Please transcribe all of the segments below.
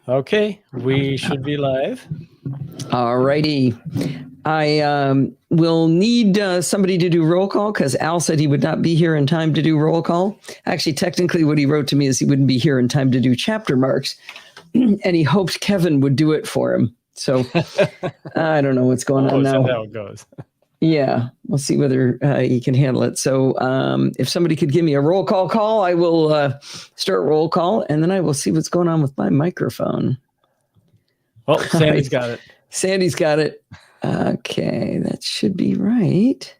Okay, we should be live. All righty. I will need somebody to do roll call because Al said he would not be here in time to do roll call. Actually, technically, what he wrote to me is he wouldn't be here in time to do chapter marks, and he hoped Kevin would do it for him. So I don't know what's going on now. That's how it goes. Yeah, we'll see whether he can handle it. So if somebody could give me a roll call, I will start roll call, and then I will see what's going on with my microphone. Well, Sandy's got it. Sandy's got it. Okay, that should be right.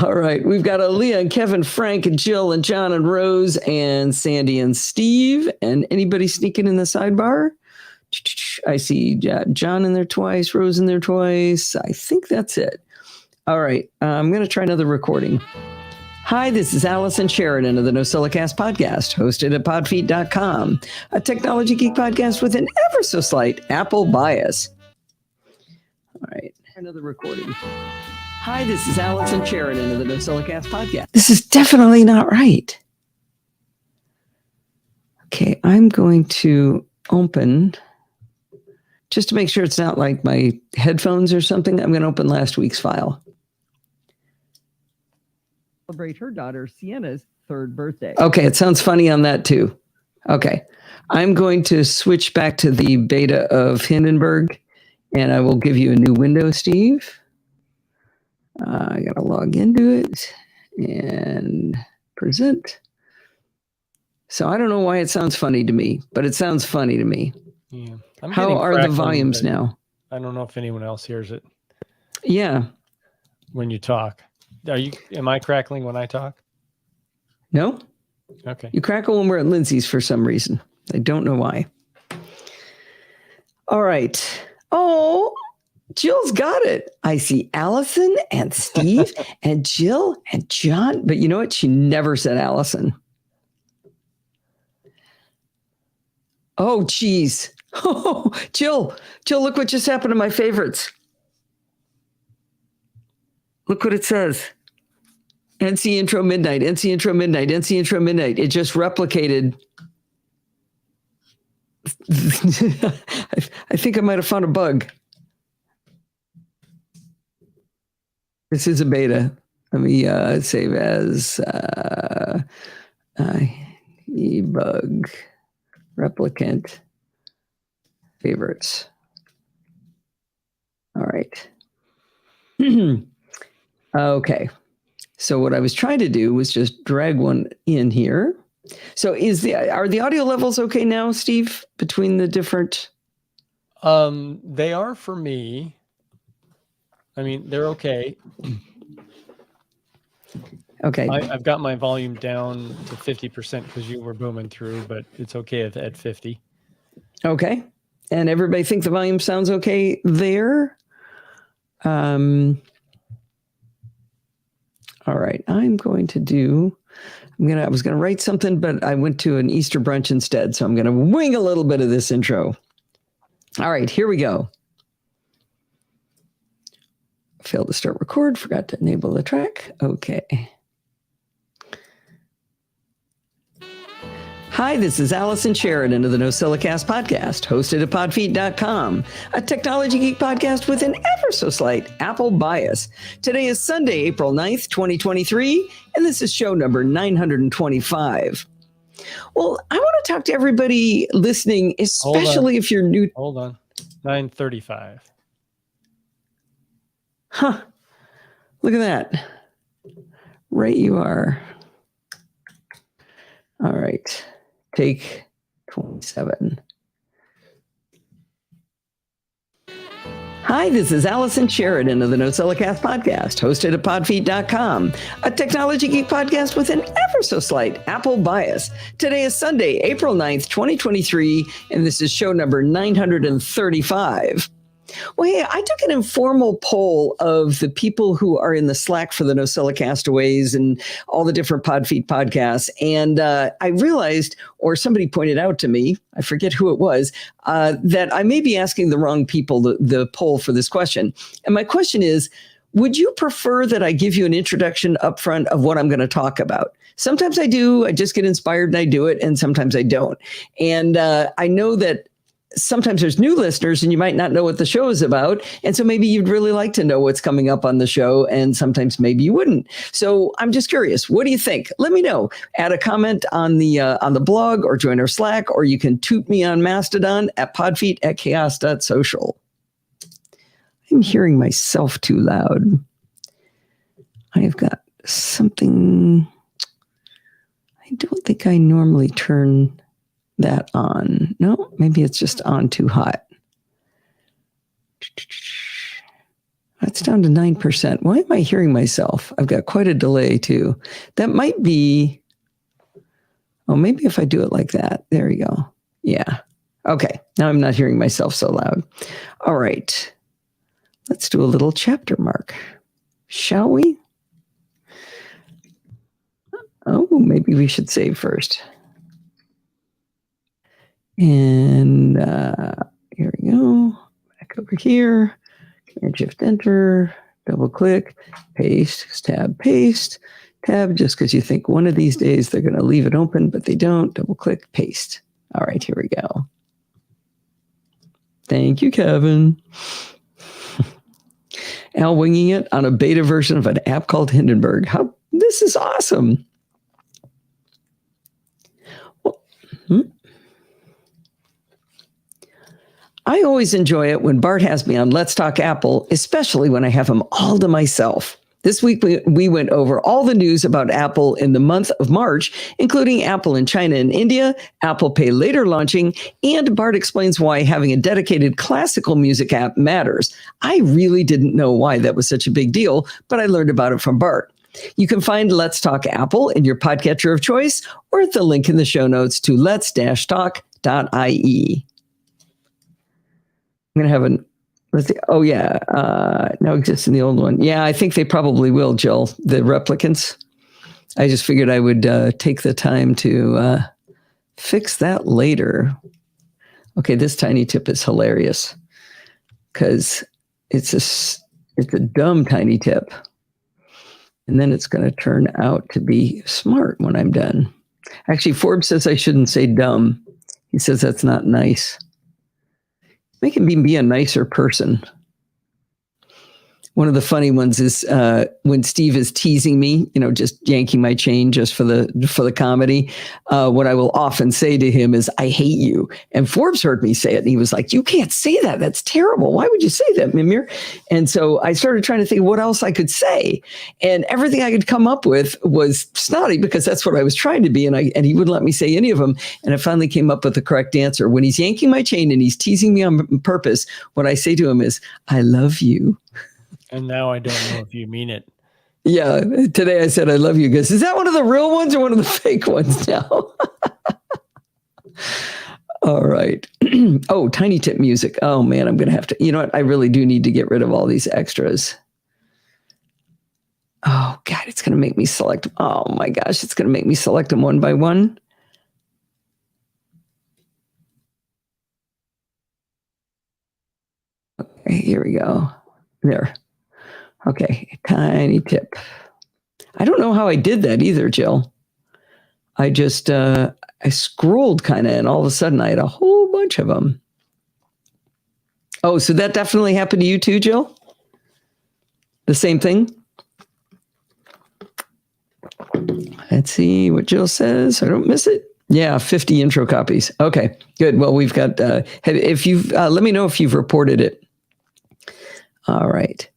All right, we've got Aaliyah and Kevin, Frank and Jill and John and Rose and Sandy and Steve. And anybody sneaking in the sidebar? I see John in there twice, Rose in there twice. I think that's it. All right, I'm going to try another recording. Hi, this is Allison Sheridan of the NosillaCast podcast, hosted at podfeet.com, a technology geek podcast with an ever so slight Apple bias. All right, another recording. Hi, this is Allison Sheridan of the NosillaCast podcast. This is definitely not right. Okay, I'm going to open, just to make sure it's not like my headphones or something, I'm going to open last week's file. Celebrate her daughter Sienna's 3rd birthday. Okay, it sounds funny on that too. Okay, I'm going to switch back to the beta of Hindenburg, and I will give you a new window, Steve. I got to log into it and present. So I don't know why it sounds funny to me, but it sounds funny to me. Yeah. How are the volumes now? I don't know if anyone else hears it. Yeah. When you talk. Am I crackling when I talk? No. Okay. You crackle when we're at Lindsay's for some reason. I don't know why. All right. Oh, Jill's got it. I see Allison and Steve and Jill and John. But you know what? She never said Allison. Oh, geez. Oh, Jill, look what just happened to my favorites. Look what it says. NC intro midnight, NC intro midnight, NC intro midnight. It just replicated. I think I might have found a bug. This is a beta. Let me save as e-bug replicant favorites. All right. Okay. So what I was trying to do was just drag one in here. So are the audio levels okay now, Steve, between the different? They are for me. I mean, they're okay. Okay. I've got my volume down to 50% because you were booming through, but it's okay at 50. Okay. And everybody think the volume sounds okay there? All right. I was going to write something, but I went to an Easter brunch instead. So I'm going to wing a little bit of this intro. All right, here we go. Failed to start record, forgot to enable the track. Okay. Hi, this is Allison Sheridan of the NosillaCast podcast, hosted at podfeet.com, a technology geek podcast with an ever so slight Apple bias. Today is Sunday, April 9th, 2023, and this is show number 925. Well, I want to talk to everybody listening, especially if you're new. Hold on. 935. Huh. Look at that. Right you are. All right. Take 27. Hi, this is Allison Sheridan of the NosillaCast podcast, hosted at podfeet.com, a technology geek podcast with an ever so slight Apple bias. Today is Sunday, April 9th, 2023, and this is show number 935. Well, hey, I took an informal poll of the people who are in the Slack for the Nosilla Castaways and all the different Podfeet podcasts. And I realized, or somebody pointed out to me, I forget who it was, that I may be asking the wrong people the poll for this question. And my question is, would you prefer that I give you an introduction up front of what I'm going to talk about? Sometimes I do. I just get inspired and I do it. And sometimes I don't. And I know that sometimes there's new listeners and you might not know what the show is about. And so maybe you'd really like to know what's coming up on the show. And sometimes maybe you wouldn't. So I'm just curious. What do you think? Let me know. Add a comment on the blog or join our Slack, or you can toot me on Mastodon at podfeet@chaos.social. I'm hearing myself too loud. I've got something. I don't think I normally turn that on. No, maybe it's just on too hot. That's down to 9%. Why am I hearing myself? I've got quite a delay too. That might be, maybe if I do it like that. There we go. Yeah. Okay. Now I'm not hearing myself so loud. All right. Let's do a little chapter mark. Shall we? Oh, maybe we should save first. And here we go. Back over here. Shift Enter. Double click. Paste. Tab. Paste. Tab. Just because you think one of these days they're going to leave it open, but they don't. Double click. Paste. All right. Here we go. Thank you, Kevin. Al winging it on a beta version of an app called Hindenburg. This is awesome. I always enjoy it when Bart has me on Let's Talk Apple, especially when I have him all to myself. This week, we went over all the news about Apple in the month of March, including Apple in China and India, Apple Pay Later launching, and Bart explains why having a dedicated classical music app matters. I really didn't know why that was such a big deal, but I learned about it from Bart. You can find Let's Talk Apple in your podcatcher of choice or at the link in the show notes to lets-talk.ie. I'm going to have let's see. Oh, yeah. Now exists in the old one. Yeah, I think they probably will, Jill, the replicants. I just figured I would take the time to fix that later. Okay, this tiny tip is hilarious because it's a dumb tiny tip. And then it's going to turn out to be smart when I'm done. Actually, Forbes says I shouldn't say dumb. He says that's not nice. Make him be a nicer person. One of the funny ones is when Steve is teasing me, just yanking my chain just for the comedy. What I will often say to him is, "I hate you." And Forbes heard me say it, and he was like, "You can't say that. That's terrible. Why would you say that, Mimir?" And so I started trying to think of what else I could say, and everything I could come up with was snotty because that's what I was trying to be, and he wouldn't let me say any of them. And I finally came up with the correct answer. When he's yanking my chain and he's teasing me on purpose, what I say to him is, "I love you." And now I don't know if you mean it. Yeah. Today I said, "I love you." He goes, "Is that one of the real ones or one of the fake ones now?" All right. Oh, tiny tip music. Oh, man, I'm going to have to. You know what? I really do need to get rid of all these extras. Oh, God, it's going to make me select. Oh, my gosh, it's going to make me select them one by one. Okay, here we go. There. Okay, tiny tip. I don't know how I did that either, Jill. I just, I scrolled kind of, and all of a sudden I had a whole bunch of them. Oh, so that definitely happened to you too, Jill? The same thing? Let's see what Jill says. I don't miss it. Yeah, 50 intro copies. Okay, good. Well, we've got, if you've, let me know if you've reported it. All right.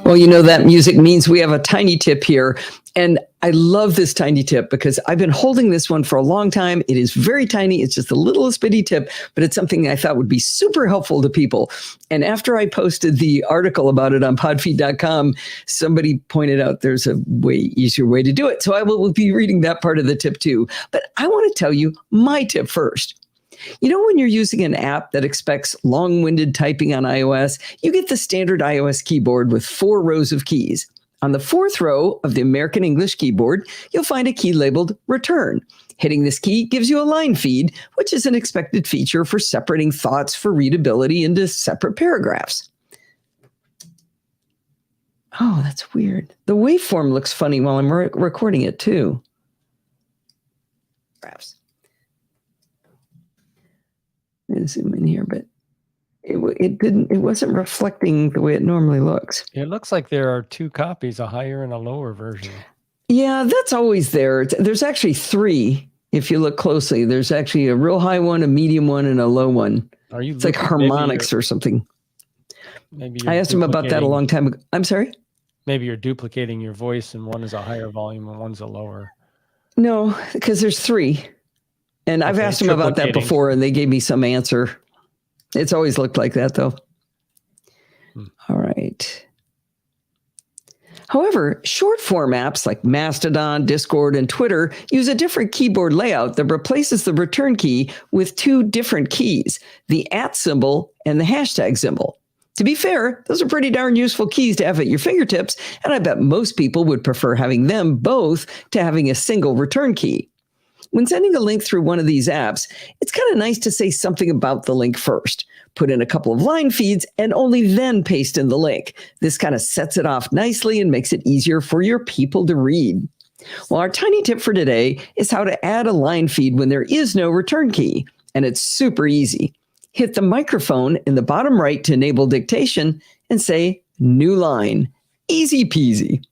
Well, that music means we have a tiny tip here. And I love this tiny tip because I've been holding this one for a long time. It is very tiny. It's just the littlest bitty tip, but it's something I thought would be super helpful to people. And after I posted the article about it on podfeed.com, somebody pointed out there's a way easier way to do it. So I will be reading that part of the tip too. But I want to tell you my tip first. When you're using an app that expects long-winded typing on iOS, you get the standard iOS keyboard with 4 rows of keys. On the fourth row of the American English keyboard, you'll find a key labeled return. Hitting this key gives you a line feed, which is an expected feature for separating thoughts for readability into separate paragraphs. Oh, that's weird. The waveform looks funny while I'm recording it too. Perhaps. I'm going to zoom in here, but it wasn't reflecting the way it normally looks. It looks like there are two copies, a higher and a lower version. Yeah, that's always there. There's actually three. If you look closely, there's actually a real high one, a medium one, and a low one. It's like harmonics or something. Maybe I asked him about that a long time ago. I'm sorry? Maybe you're duplicating your voice and one is a higher volume and one's a lower. No, because there's three. And I've asked them about that before and they gave me some answer. It's always looked like that though. All right. However, short form apps like Mastodon, Discord, and Twitter use a different keyboard layout that replaces the return key with two different keys, the @ symbol and the hashtag symbol. To be fair, those are pretty darn useful keys to have at your fingertips, and I bet most people would prefer having them both to having a single return key. When sending a link through one of these apps, it's kind of nice to say something about the link first, put in a couple of line feeds, and only then paste in the link. This kind of sets it off nicely and makes it easier for your people to read. Well, our tiny tip for today is how to add a line feed when there is no return key, and it's super easy. Hit the microphone in the bottom right to enable dictation and say new line. Easy peasy.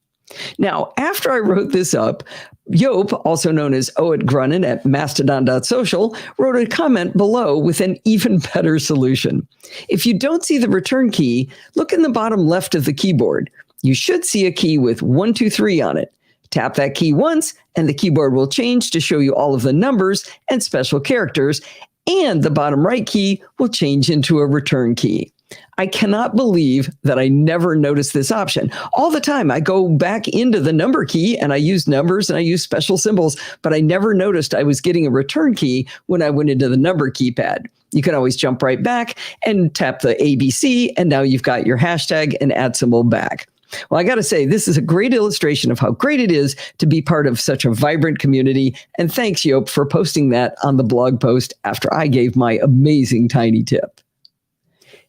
Now, after I wrote this up, Joop, also known as Oet Grunnen at mastodon.social, wrote a comment below with an even better solution. If you don't see the return key, look in the bottom left of the keyboard. You should see a key with 1, 2, 3 on it. Tap that key once, and the keyboard will change to show you all of the numbers and special characters, and the bottom right key will change into a return key. I cannot believe that I never noticed this option. All the time, I go back into the number key and I use numbers and I use special symbols, but I never noticed I was getting a return key when I went into the number keypad. You can always jump right back and tap the ABC, and now you've got your hashtag and @ symbol back. Well, I got to say, this is a great illustration of how great it is to be part of such a vibrant community. And thanks, Joop, for posting that on the blog post after I gave my amazing tiny tip.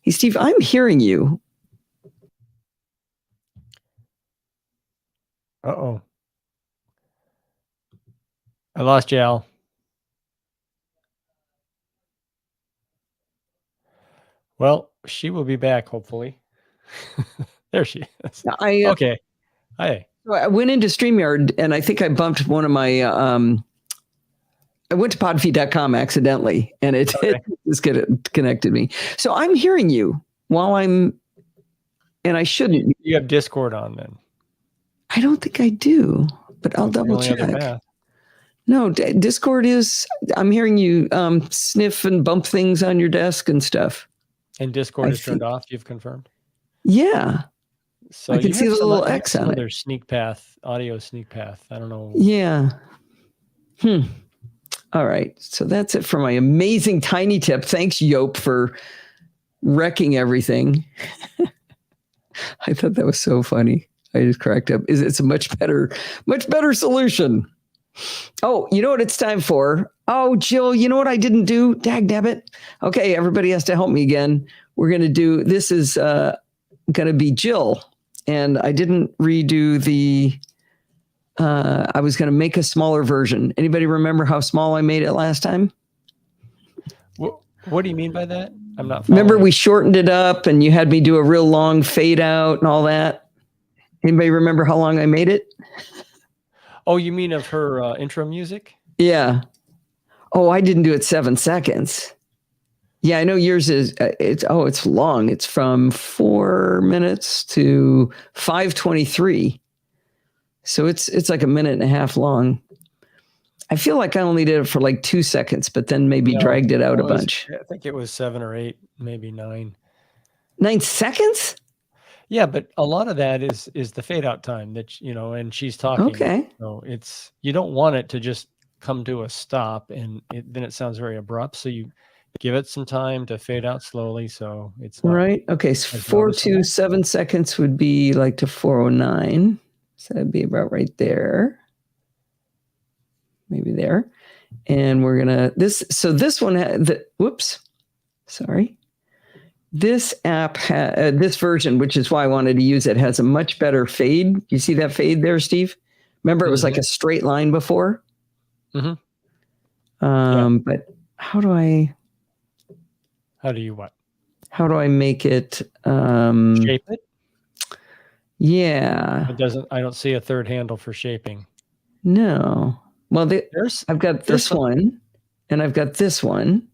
Hey, Steve, I'm hearing you. Uh-oh. I lost you, Al. Well, she will be back, hopefully. There she is. Okay. Hi. I went into StreamYard and I think I bumped one of my, I went to podfeed.com accidentally and it just connected me. So I'm hearing you while and I shouldn't. You have Discord on then? I don't think I do, but I'll double check. No, Discord I'm hearing you sniff and bump things on your desk and stuff. And Discord is turned off, you've confirmed? Yeah. So I can see the little X on it. There's sneak path, audio sneak path. I don't know. Yeah. All right. So that's it for my amazing tiny tip. Thanks, Joop, for wrecking everything. I thought that was so funny. I just cracked up. It's a much better solution. Oh, you know what it's time for? Oh, Jill, you know what I didn't do? Dagnabbit. Okay, everybody has to help me again. We're going to do, this is going to be Jill. And I didn't redo I was going to make a smaller version. Anybody remember how small I made it last time? What do you mean by that? I'm not following. Remember we shortened it up and you had me do a real long fade out and all that? Anybody remember how long I made it? Oh, you mean of her intro music? Yeah. Oh, I didn't do it 7 seconds. Yeah, I know yours is, it's long. It's from 4 minutes to 5:23. So it's like a minute and a half long. I feel like I only did it for like 2 seconds, but then maybe dragged it out a bunch. I think it was 7 or 8, maybe 9. 9 seconds? Yeah, but a lot of that is the fade out time that, and she's talking. Okay. So you don't want it to just come to a stop and then it sounds very abrupt. So you give it some time to fade out slowly. So it's right. Okay. So 4 to 7 seconds would be like to 4:09. So that'd be about right there. Maybe there. And we're going to, this one, whoops, sorry. This app, this version, which is why I wanted to use it, has a much better fade. You see that fade there, Steve? Remember, it was like a straight line before? Yeah. But how do you what? How do I make it? Shape it? Yeah. It doesn't, I don't see a third handle for shaping. No. Well, I've got this one, and I've got this one.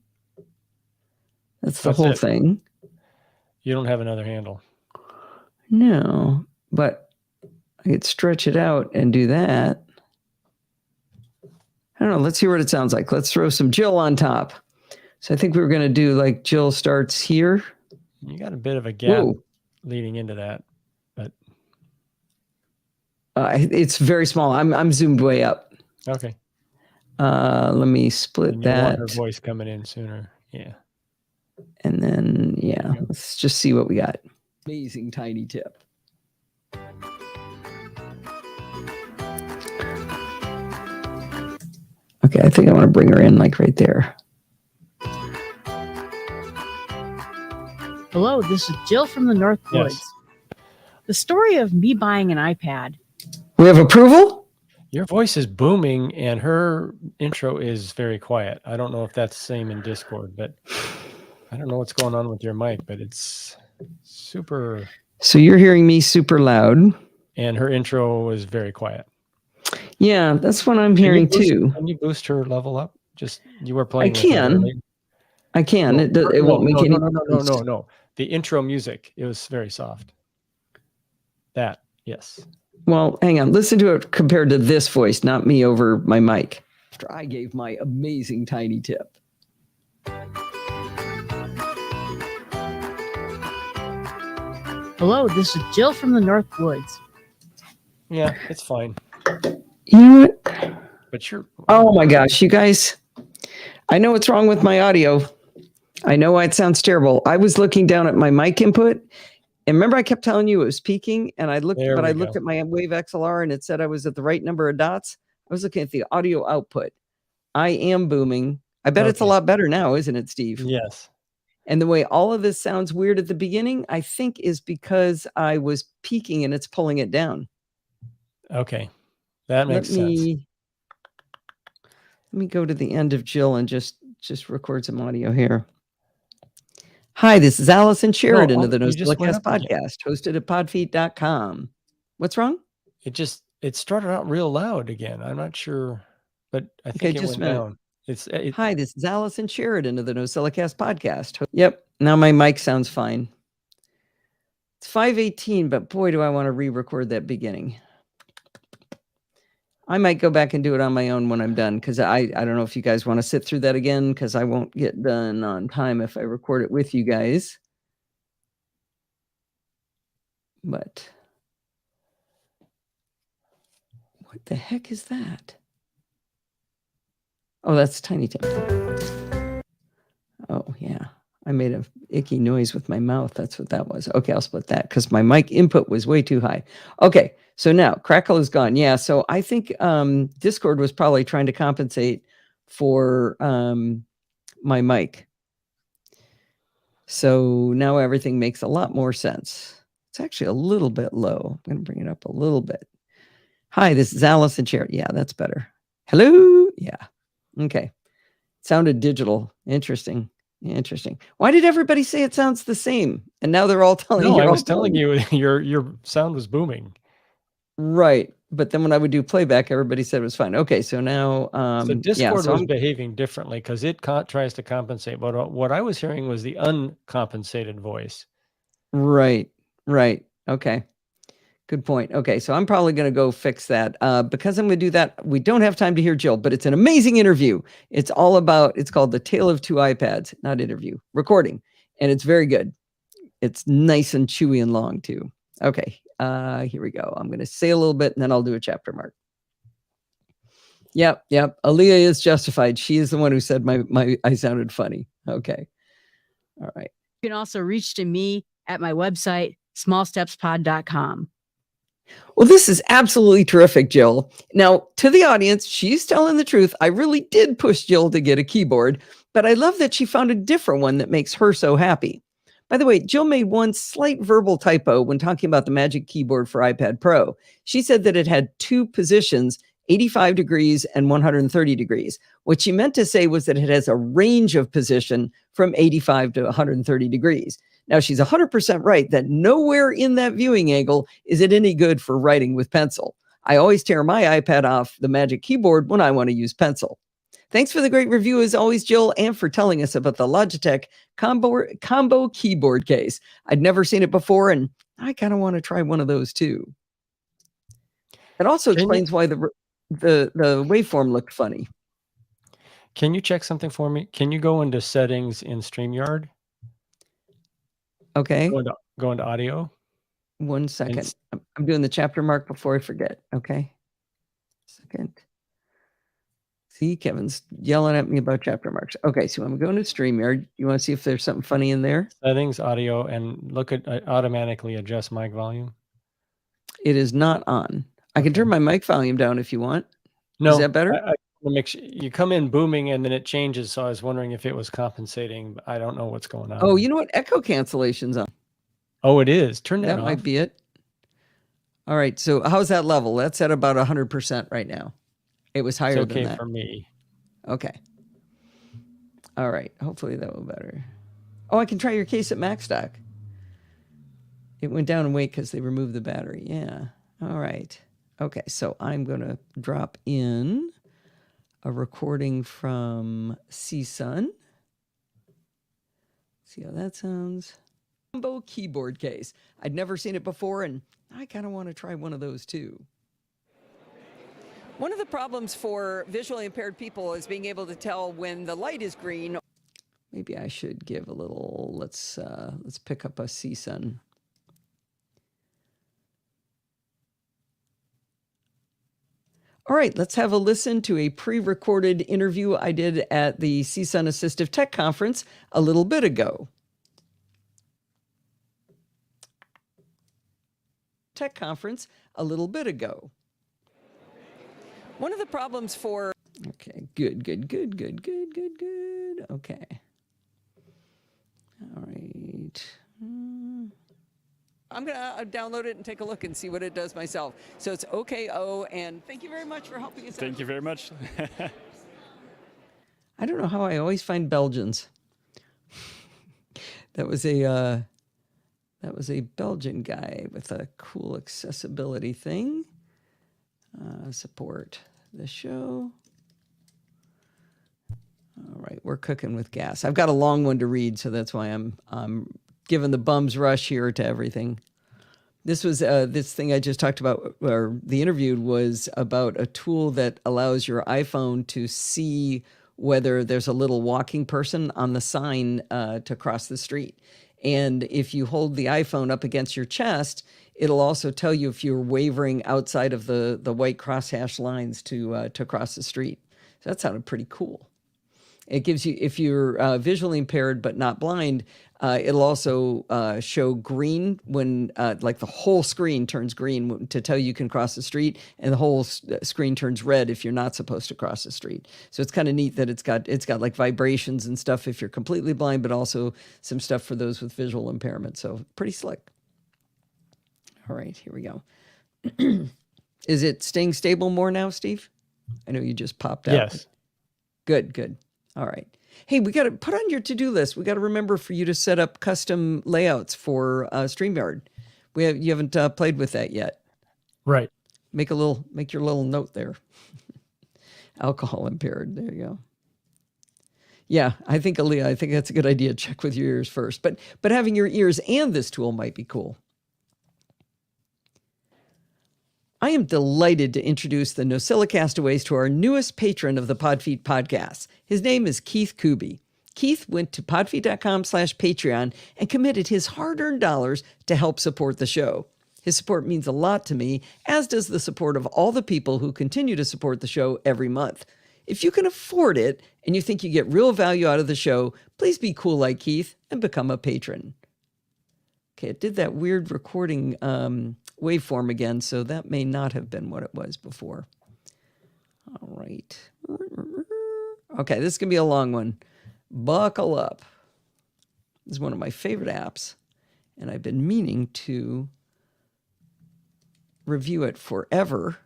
That's the whole thing. You don't have another handle. No, but I could stretch it out and do that. I don't know. Let's hear what it sounds like. Let's throw some Jill on top. So I think we were going to do like Jill starts here. You got a bit of a gap leading into that, but it's very small. I'm zoomed way up. Okay. Let me split that. Want her voice coming in sooner. Yeah. And then, let's just see what we got. Amazing tiny tip. Okay, I think I want to bring her in like right there. Hello, this is Jill from the North Woods. Yes. The story of me buying an iPad. We have approval? Your voice is booming and her intro is very quiet. I don't know if that's the same in Discord, but I don't know what's going on with your mic, but it's super. So you're hearing me super loud. And her intro is very quiet. Yeah, that's what I'm hearing too. Can you boost her level up? You were playing. I can. It won't make any. No. The intro music, it was very soft. That, yes. Well, hang on. Listen to it compared to this voice, not me over my mic. After I gave my amazing tiny tip. Hello, this is Jill from the North Woods. Yeah, it's fine. You know what? But oh my gosh, you guys. I know what's wrong with my audio. I know why it sounds terrible. I was looking down at my mic input. And remember, I kept telling you it was peaking, and I looked at my Wave XLR and it said I was at the right number of dots. I was looking at the audio output. I am booming. I bet it's a lot better now, isn't it, Steve? Yes. And the way all of this sounds weird at the beginning, I think is because I was peaking and it's pulling it down. Okay. That makes sense. Let me go to the end of Jill and just record some audio here. Hi, this is Allison Sheridan of the NosillaCast podcast, hosted at podfeet.com. What's wrong? It started out real loud again. I'm not sure, but I think it went down. Hi, this is Allison Sheridan of the NosillaCast podcast. Yep, now my mic sounds fine. It's 5:18, but boy, do I want to re-record that beginning. I might go back and do it on my own when I'm done, because I don't know if you guys want to sit through that again, because I won't get done on time if I record it with you guys. But what the heck is that? Oh, that's Tiny Tim. Oh, yeah. I made a icky noise with my mouth. That's what that was. Okay, I'll split that because my mic input was way too high. Okay, so now Crackle is gone. Yeah, so I think Discord was probably trying to compensate for my mic. So now everything makes a lot more sense. It's actually a little bit low. I'm going to bring it up a little bit. Hi, this is Allison Chair. Yeah, that's better. Hello? Yeah. Okay. Sounded digital. Interesting. Why did everybody say it sounds the same? And now they're all telling you. I was telling you your sound was booming. Right. But then when I would do playback, everybody said it was fine. Okay. So now. So Discord was behaving differently because it tries to compensate. But what I was hearing was the uncompensated voice. Right. Okay. Good point. Okay, so I'm probably going to go fix that because I'm going to do that. We don't have time to hear Jill, but it's an amazing interview. It's called The Tale of Two iPads, not interview, recording. And it's very good. It's nice and chewy and long too. Okay, here we go. I'm going to say a little bit and then I'll do a chapter mark. Yep. Aaliyah is justified. She is the one who said I sounded funny. Okay. All right. You can also reach to me at my website, smallstepspod.com. Well, this is absolutely terrific, Jill. Now, to the audience, she's telling the truth. I really did push Jill to get a keyboard, but I love that she found a different one that makes her so happy. By the way, Jill made one slight verbal typo when talking about the Magic Keyboard for iPad Pro. She said that it had two positions, 85 degrees and 130 degrees. What she meant to say was that it has a range of position from 85 to 130 degrees. Now, she's 100% right that nowhere in that viewing angle is it any good for writing with pencil. I always tear my iPad off the Magic Keyboard when I want to use pencil. Thanks for the great review as always, Jill, and for telling us about the Logitech combo keyboard case. I'd never seen it before, and I kind of want to try one of those too. It also explains why the waveform looked funny. Can you check something for me? Can you go into settings in StreamYard? Okay. Go into audio. 1 second. I'm doing the chapter mark before I forget. Okay. Second. See, Kevin's yelling at me about chapter marks. Okay, so I'm going to StreamYard. You want to see if there's something funny in there? Settings, audio, and look at automatically adjust mic volume. It is not on. I can turn my mic volume down if you want. No, is that better? I make sure you come in booming and then it changes. So I was wondering if it was compensating. But I don't know what's going on. Oh, you know what? Echo cancellation's on. Oh, it is. Turn that off. That might be it. All right. So how's that level? That's at about 100% right now. It was higher than that. It's okay for me. Okay. All right. Hopefully that will be better. Oh, I can try your case at MacStock. It went down in weight because they removed the battery. Yeah. All right. Okay. So I'm going to drop in a recording from CSUN. See how that sounds. Combo keyboard case. I'd never seen it before, and I kind of want to try one of those too. One of the problems for visually impaired people is being able to tell when the light is green. Maybe I should give a little, let's pick up a CSUN. All right, let's have a listen to a pre-recorded interview I did at the CSUN Assistive Tech Conference a little bit ago. Tech Conference a little bit ago. One of the problems for... Okay, good. Okay. All right. I'm going to download it and take a look and see what it does myself. So it's OKO, and thank you very much for helping us out. Thank you very much. I don't know how I always find Belgians. That was a Belgian guy with a cool accessibility thing. Support the show. All right, we're cooking with gas. I've got a long one to read, so that's why I'm giving the bum's rush here to everything. This was this thing I just talked about, or the interview was about a tool that allows your iPhone to see whether there's a little walking person on the sign to cross the street. And if you hold the iPhone up against your chest, it'll also tell you if you're wavering outside of the white crosshash lines to cross the street. So that sounded pretty cool. It gives you, if you're visually impaired but not blind, it'll also show green when, like the whole screen turns green to tell you can cross the street, and the whole screen turns red if you're not supposed to cross the street. So it's kind of neat that it's got like vibrations and stuff if you're completely blind, but also some stuff for those with visual impairment. So pretty slick. All right, here we go. Is it staying stable more now, Steve? I know you just popped out. Yes. Good. All right. Hey, we got to put on your to-do list. We got to remember for you to set up custom layouts for StreamYard. You haven't played with that yet. Right. Make your little note there. Alcohol impaired. There you go. Yeah, I think that's a good idea. Check with your ears first. But having your ears and this tool might be cool. I am delighted to introduce the NosillaCastaways to our newest patron of the Podfeet podcast. His name is Keith Kuby. Keith went to podfeet.com/Patreon and committed his hard-earned dollars to help support the show. His support means a lot to me, as does the support of all the people who continue to support the show every month. If you can afford it and you think you get real value out of the show, please be cool like Keith and become a patron. Okay, it did that weird recording waveform again, so that may not have been what it was before. All right. Okay, this is going to be a long one. Buckle up. This is one of my favorite apps, and I've been meaning to review it forever.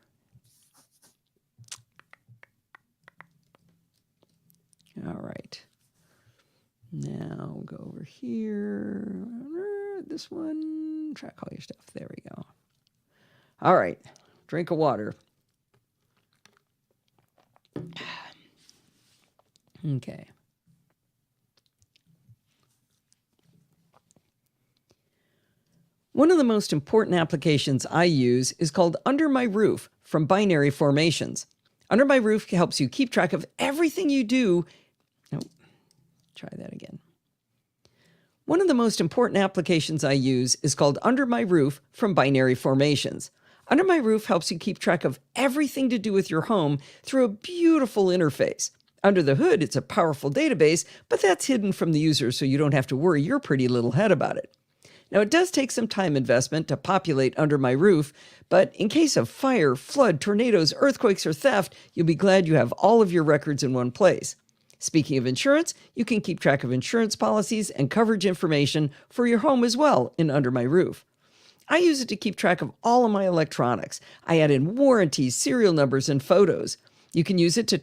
All right. Now we'll go over here. This one. Track all your stuff. There we go. All right. Drink of water. Okay. One of the most important applications I use is called Under My Roof from Binary Formations. Under My Roof helps you keep track of everything you do. Oh, try that again. One of the most important applications I use is called Under My Roof from Binary Formations. Under My Roof helps you keep track of everything to do with your home through a beautiful interface. Under the hood, it's a powerful database, but that's hidden from the user so you don't have to worry your pretty little head about it. Now, it does take some time investment to populate Under My Roof, but in case of fire, flood, tornadoes, earthquakes, or theft, you'll be glad you have all of your records in one place. Speaking of insurance, you can keep track of insurance policies and coverage information for your home as well in Under My Roof. I use it to keep track of all of my electronics. I add in warranties, serial numbers, and photos. You can use it to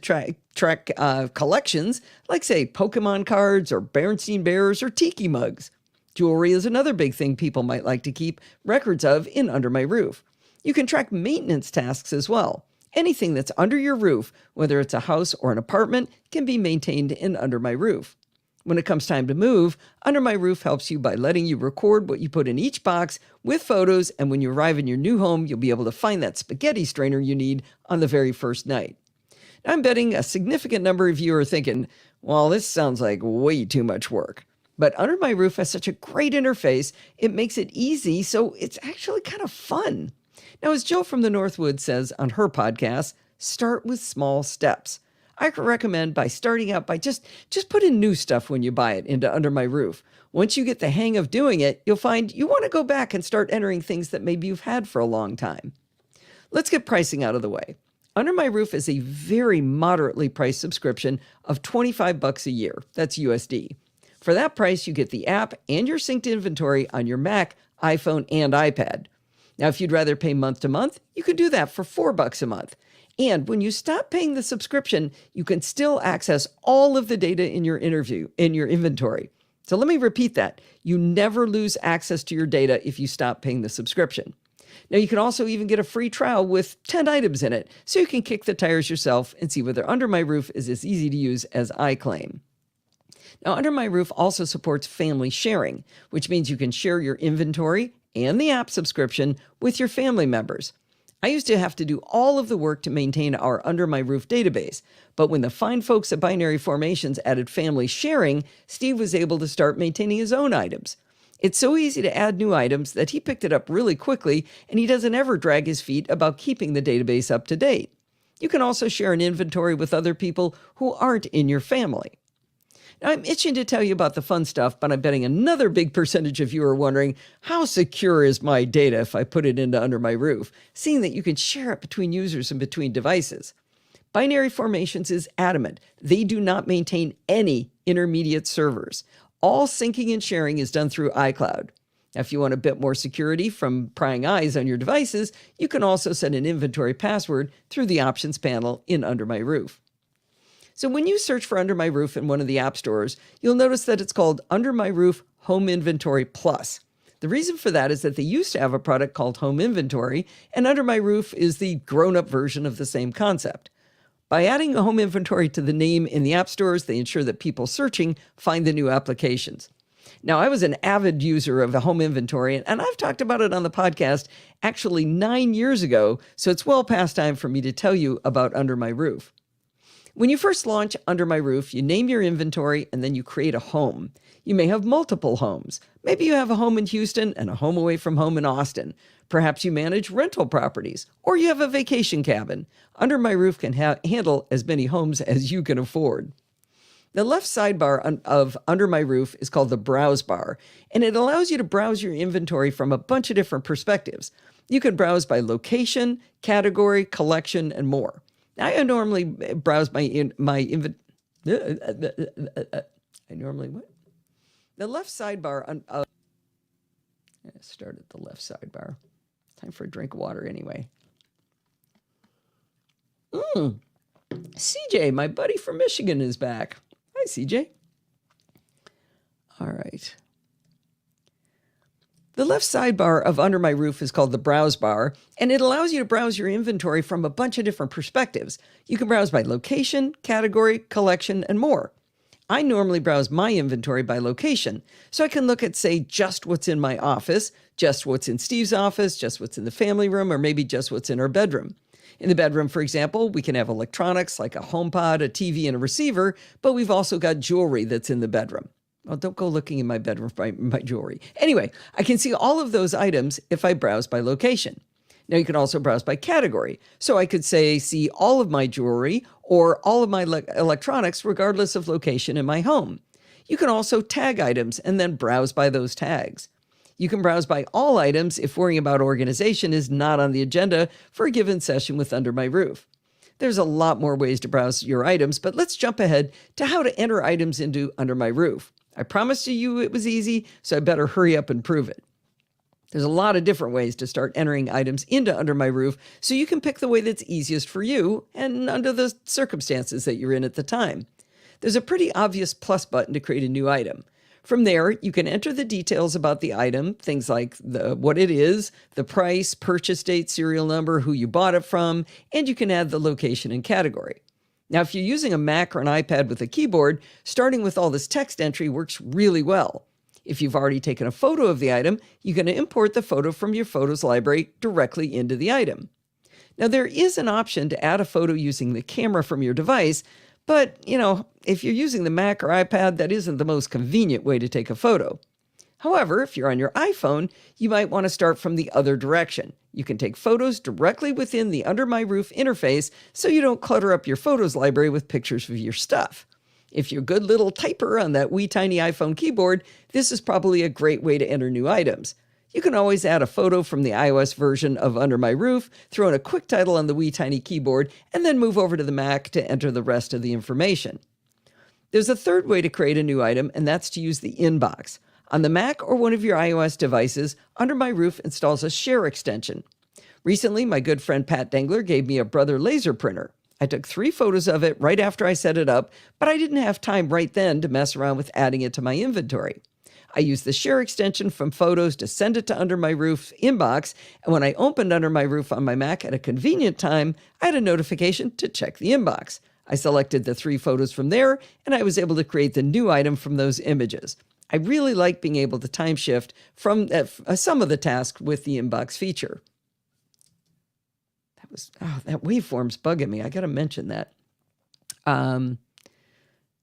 track collections, like, say, Pokemon cards or Berenstain Bears or Tiki mugs. Jewelry is another big thing people might like to keep records of in Under My Roof. You can track maintenance tasks as well. Anything that's under your roof, whether it's a house or an apartment, can be maintained in Under My Roof. When it comes time to move, Under My Roof helps you by letting you record what you put in each box with photos, and when you arrive in your new home, you'll be able to find that spaghetti strainer you need on the very first night. Now, I'm betting a significant number of you are thinking, well, this sounds like way too much work. But Under My Roof has such a great interface, it makes it easy, so it's actually kind of fun. Now, as Jill from the Northwoods says on her podcast, start with small steps. I recommend by starting out by just put in new stuff when you buy it into Under My Roof. Once you get the hang of doing it, you'll find you want to go back and start entering things that maybe you've had for a long time. Let's get pricing out of the way. Under My Roof is a very moderately priced subscription of $25 a year. That's USD. For that price, you get the app and your synced inventory on your Mac, iPhone, and iPad. Now, if you'd rather pay month to month, you can do that for $4 a month. And when you stop paying the subscription, you can still access all of the data in your inventory. So let me repeat that. You never lose access to your data if you stop paying the subscription. Now, you can also even get a free trial with 10 items in it, so you can kick the tires yourself and see whether Under My Roof is as easy to use as I claim. Now, Under My Roof also supports family sharing, which means you can share your inventory and the app subscription with your family members. I used to have to do all of the work to maintain our Under My Roof database, but when the fine folks at Binary Formations added family sharing, Steve was able to start maintaining his own items. It's so easy to add new items that he picked it up really quickly, and he doesn't ever drag his feet about keeping the database up to date. You can also share an inventory with other people who aren't in your family. Now, I'm itching to tell you about the fun stuff, but I'm betting another big percentage of you are wondering, how secure is my data if I put it into Under My Roof, seeing that you can share it between users and between devices? Binary Formations is adamant. They do not maintain any intermediate servers. All syncing and sharing is done through iCloud. Now, if you want a bit more security from prying eyes on your devices, you can also set an inventory password through the options panel in Under My Roof. So when you search for Under My Roof in one of the app stores, you'll notice that it's called Under My Roof Home Inventory Plus. The reason for that is that they used to have a product called Home Inventory, and Under My Roof is the grown-up version of the same concept. By adding a home inventory to the name in the app stores, they ensure that people searching find the new applications. Now, I was an avid user of the home inventory, and I've talked about it on the podcast actually 9 years ago, so it's well past time for me to tell you about Under My Roof. When you first launch Under My Roof, you name your inventory and then you create a home. You may have multiple homes. Maybe you have a home in Houston and a home away from home in Austin. Perhaps you manage rental properties, or you have a vacation cabin. Under My Roof can handle as many homes as you can afford. The left sidebar of Under My Roof is called the Browse bar, and it allows you to browse your inventory from a bunch of different perspectives. You can browse by location, category, collection, and more. I normally browse my inventory. I normally what? The left sidebar of start at the left sidebar. Time for a drink of water anyway. CJ, my buddy from Michigan, is back. Hi, CJ. All right. The left sidebar of Under My Roof is called the Browse bar, and it allows you to browse your inventory from a bunch of different perspectives. You can browse by location, category, collection, and more. I normally browse my inventory by location, so I can look at, say, just what's in my office, just what's in Steve's office, just what's in the family room, or maybe just what's in our bedroom. In the bedroom, for example, we can have electronics like a HomePod, a TV, and a receiver, but we've also got jewelry that's in the bedroom. Well, don't go looking in my bedroom for my jewelry. Anyway, I can see all of those items if I browse by location. Now, you can also browse by category. So I could say, see all of my jewelry or all of my electronics, regardless of location in my home. You can also tag items and then browse by those tags. You can browse by all items if worrying about organization is not on the agenda for a given session with Under My Roof. There's a lot more ways to browse your items, but let's jump ahead to how to enter items into Under My Roof. I promised you it was easy, so I better hurry up and prove it. There's a lot of different ways to start entering items into Under My Roof, so you can pick the way that's easiest for you and under the circumstances that you're in at the time. There's a pretty obvious plus button to create a new item. From there, you can enter the details about the item, things like what it is, the price, purchase date, serial number, who you bought it from, and you can add the location and category. Now, if you're using a Mac or an iPad with a keyboard, starting with all this text entry works really well. If you've already taken a photo of the item, you can import the photo from your photos library directly into the item. Now, there is an option to add a photo using the camera from your device, but, if you're using the Mac or iPad, that isn't the most convenient way to take a photo. However, if you're on your iPhone, you might want to start from the other direction. You can take photos directly within the Under My Roof interface so you don't clutter up your photos library with pictures of your stuff. If you're a good little typer on that wee tiny iPhone keyboard, this is probably a great way to enter new items. You can always add a photo from the iOS version of Under My Roof, throw in a quick title on the wee tiny keyboard, and then move over to the Mac to enter the rest of the information. There's a third way to create a new item, and that's to use the inbox. On the Mac or one of your iOS devices, Under My Roof installs a Share extension. Recently, my good friend Pat Dengler gave me a Brother laser printer. I took 3 photos of it right after I set it up, but I didn't have time right then to mess around with adding it to my inventory. I used the Share extension from Photos to send it to Under My Roof inbox, and when I opened Under My Roof on my Mac at a convenient time, I had a notification to check the inbox. I selected the 3 photos from there, and I was able to create the new item from those images. I really like being able to time shift from some of the tasks with the inbox feature. That waveform's bugging me. I got to mention that.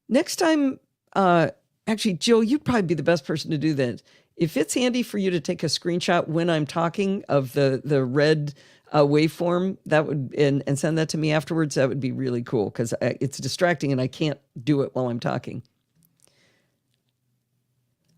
Next time, actually, Jill, you'd probably be the best person to do that. If it's handy for you to take a screenshot when I'm talking of the red waveform, that would and send that to me afterwards, that would be really cool because it's distracting and I can't do it while I'm talking.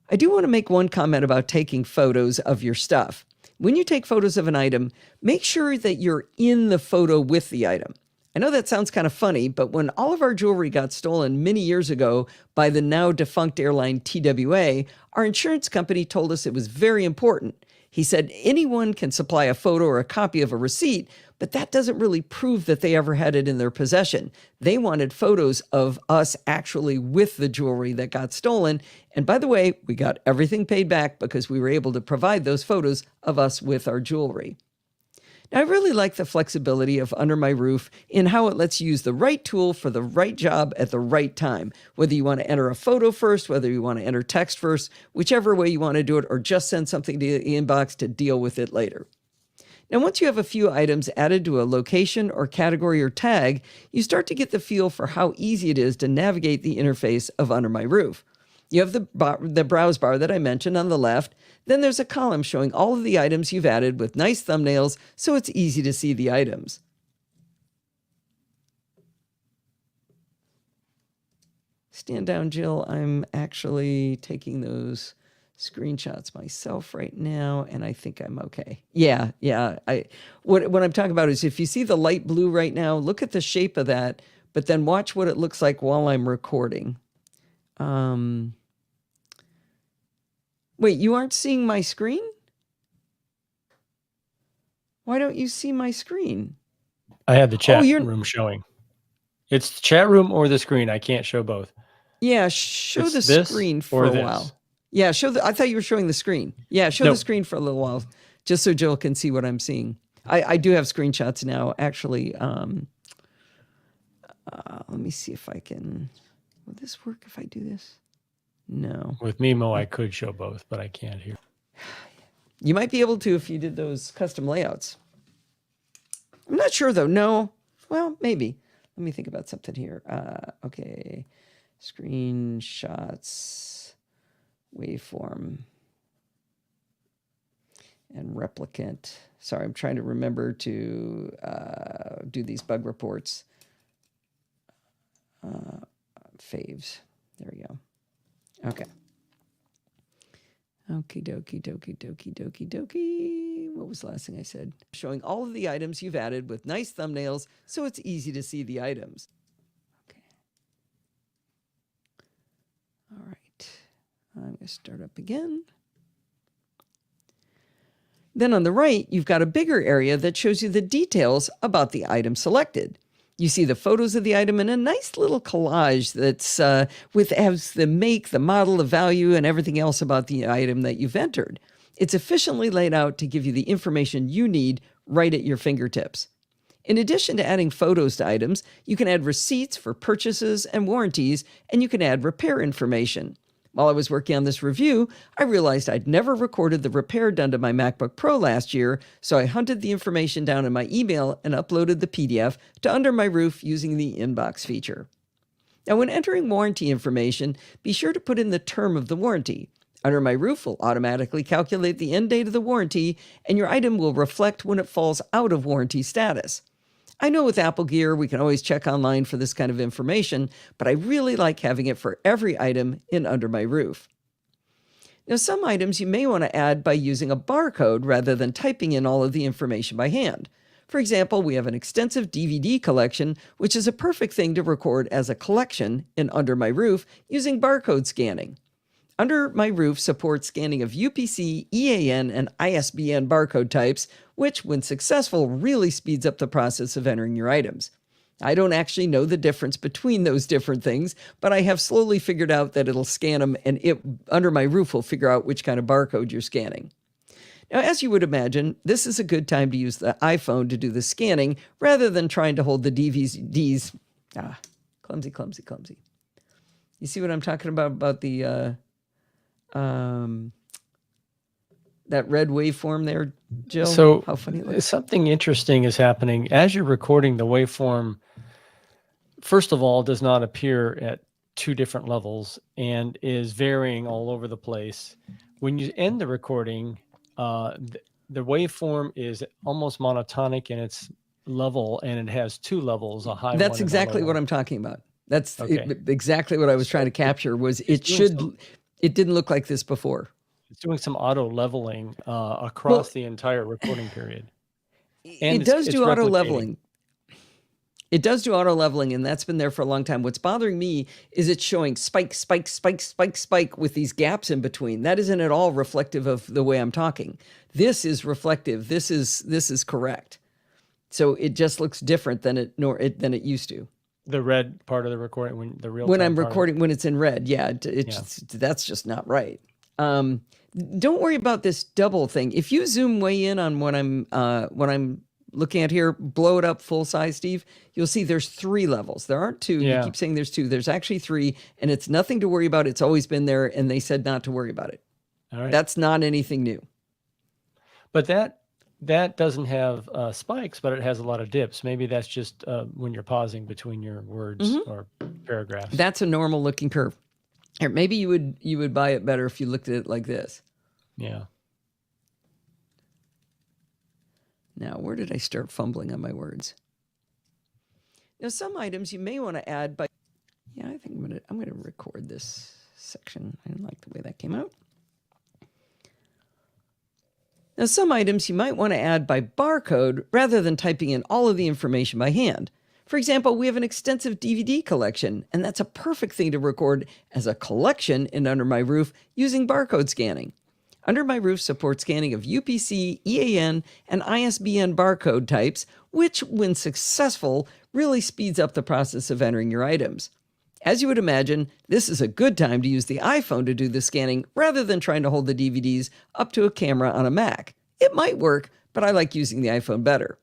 I do want to make one comment about taking photos of your stuff. When you take photos of an item, make sure that you're in the photo with the item. I know that sounds kind of funny, but when all of our jewelry got stolen many years ago by the now defunct airline TWA, our insurance company told us it was very important. He said anyone can supply a photo or a copy of a receipt, but that doesn't really prove that they ever had it in their possession. They wanted photos of us actually with the jewelry that got stolen. And by the way, we got everything paid back because we were able to provide those photos of us with our jewelry. Now, I really like the flexibility of Under My Roof in how it lets you use the right tool for the right job at the right time. Whether you want to enter a photo first, whether you want to enter text first, whichever way you want to do it, or just send something to the inbox to deal with it later. Now, once you have a few items added to a location or category or tag, you start to get the feel for how easy it is to navigate the interface of Under My Roof. You have the browse bar that I mentioned on the left. Then there's a column showing all of the items you've added with nice thumbnails, so it's easy to see the items. Stand down, Jill. I'm actually taking those screenshots myself right now, and I think I'm okay. Yeah. What I'm talking about is if you see the light blue right now, look at the shape of that, but then watch what it looks like while I'm recording. Wait, you aren't seeing my screen? Why don't you see my screen? I had the chat room showing. It's the chat room or the screen. I can't show both. Yeah, show the screen for a while. Yeah, I thought you were showing the screen. Yeah, show the screen for a little while, just so Jill can see what I'm seeing. I do have screenshots now, actually. Let me see if I can. Will this work if I do this? No. With Mimo, I could show both, but I can't here. You might be able to if you did those custom layouts. I'm not sure, though. No. Well, maybe. Let me think about something here. Okay. Screenshots, waveform, and replicant. Sorry, I'm trying to remember to do these bug reports. Faves. There we go. Okay. Okie dokie. What was the last thing I said? Showing all of the items you've added with nice thumbnails so it's easy to see the items. Okay. All right. I'm going to start up again. Then on the right, you've got a bigger area that shows you the details about the item selected. You see the photos of the item in a nice little collage that's has the make, the model, the value, and everything else about the item that you've entered. It's efficiently laid out to give you the information you need right at your fingertips. In addition to adding photos to items, you can add receipts for purchases and warranties, and you can add repair information. While I was working on this review, I realized I'd never recorded the repair done to my MacBook Pro last year, so I hunted the information down in my email and uploaded the PDF to Under My Roof using the inbox feature. Now, when entering warranty information, be sure to put in the term of the warranty. Under My Roof will automatically calculate the end date of the warranty, and your item will reflect when it falls out of warranty status. I know with Apple Gear, we can always check online for this kind of information, but I really like having it for every item in Under My Roof. Now, some items you may want to add by using a barcode rather than typing in all of the information by hand. For example, we have an extensive DVD collection, which is a perfect thing to record as a collection in Under My Roof using barcode scanning. Under My Roof supports scanning of UPC, EAN, and ISBN barcode types, which, when successful, really speeds up the process of entering your items. I don't actually know the difference between those different things, but I have slowly figured out that it'll scan them, and Under My Roof will figure out which kind of barcode you're scanning. Now, as you would imagine, this is a good time to use the iPhone to do the scanning rather than trying to hold the DVDs. Clumsy. You see what I'm talking about the that red waveform there, Jill? So how funny it looks. Something interesting is happening as you're recording. The waveform, first of all, does not appear at two different levels and is varying all over the place. When you end the recording, the waveform is almost monotonic in its level, and it has two levels, a high. That's exactly what I'm talking about. That's exactly what I was trying to capture. Was it didn't look like this before. It's doing some auto leveling across the entire recording period. And it does do auto leveling. It does do auto leveling, and that's been there for a long time. What's bothering me is it's showing spike with these gaps in between. That isn't at all reflective of the way I'm talking. This is reflective. This is correct. So it just looks different than it used to. The red part of the recording, when I'm recording, when it's in red, that's just not right. Don't worry about this double thing. If you zoom way in on what I'm looking at here, blow it up full size, Steve, you'll see there's 3 levels. There aren't 2. Yeah. You keep saying there's 2. There's actually 3, and it's nothing to worry about. It's always been there, and they said not to worry about it. All right. That's not anything new. But that doesn't have spikes, but it has a lot of dips. Maybe that's just when you're pausing between your words or paragraphs. That's a normal looking curve. Or maybe you would buy it better if you looked at it like this. Yeah. Now, where did I start fumbling on my words? Now, some items you may want to add, but I think I'm going to I'm gonna record this section. I didn't like the way that came out. Now, some items you might want to add by barcode rather than typing in all of the information by hand. For example, we have an extensive DVD collection, and that's a perfect thing to record as a collection in Under My Roof using barcode scanning. Under My Roof supports scanning of UPC, EAN, and ISBN barcode types, which, when successful, really speeds up the process of entering your items. As you would imagine, this is a good time to use the iPhone to do the scanning rather than trying to hold the DVDs up to a camera on a Mac. It might work, but I like using the iPhone better.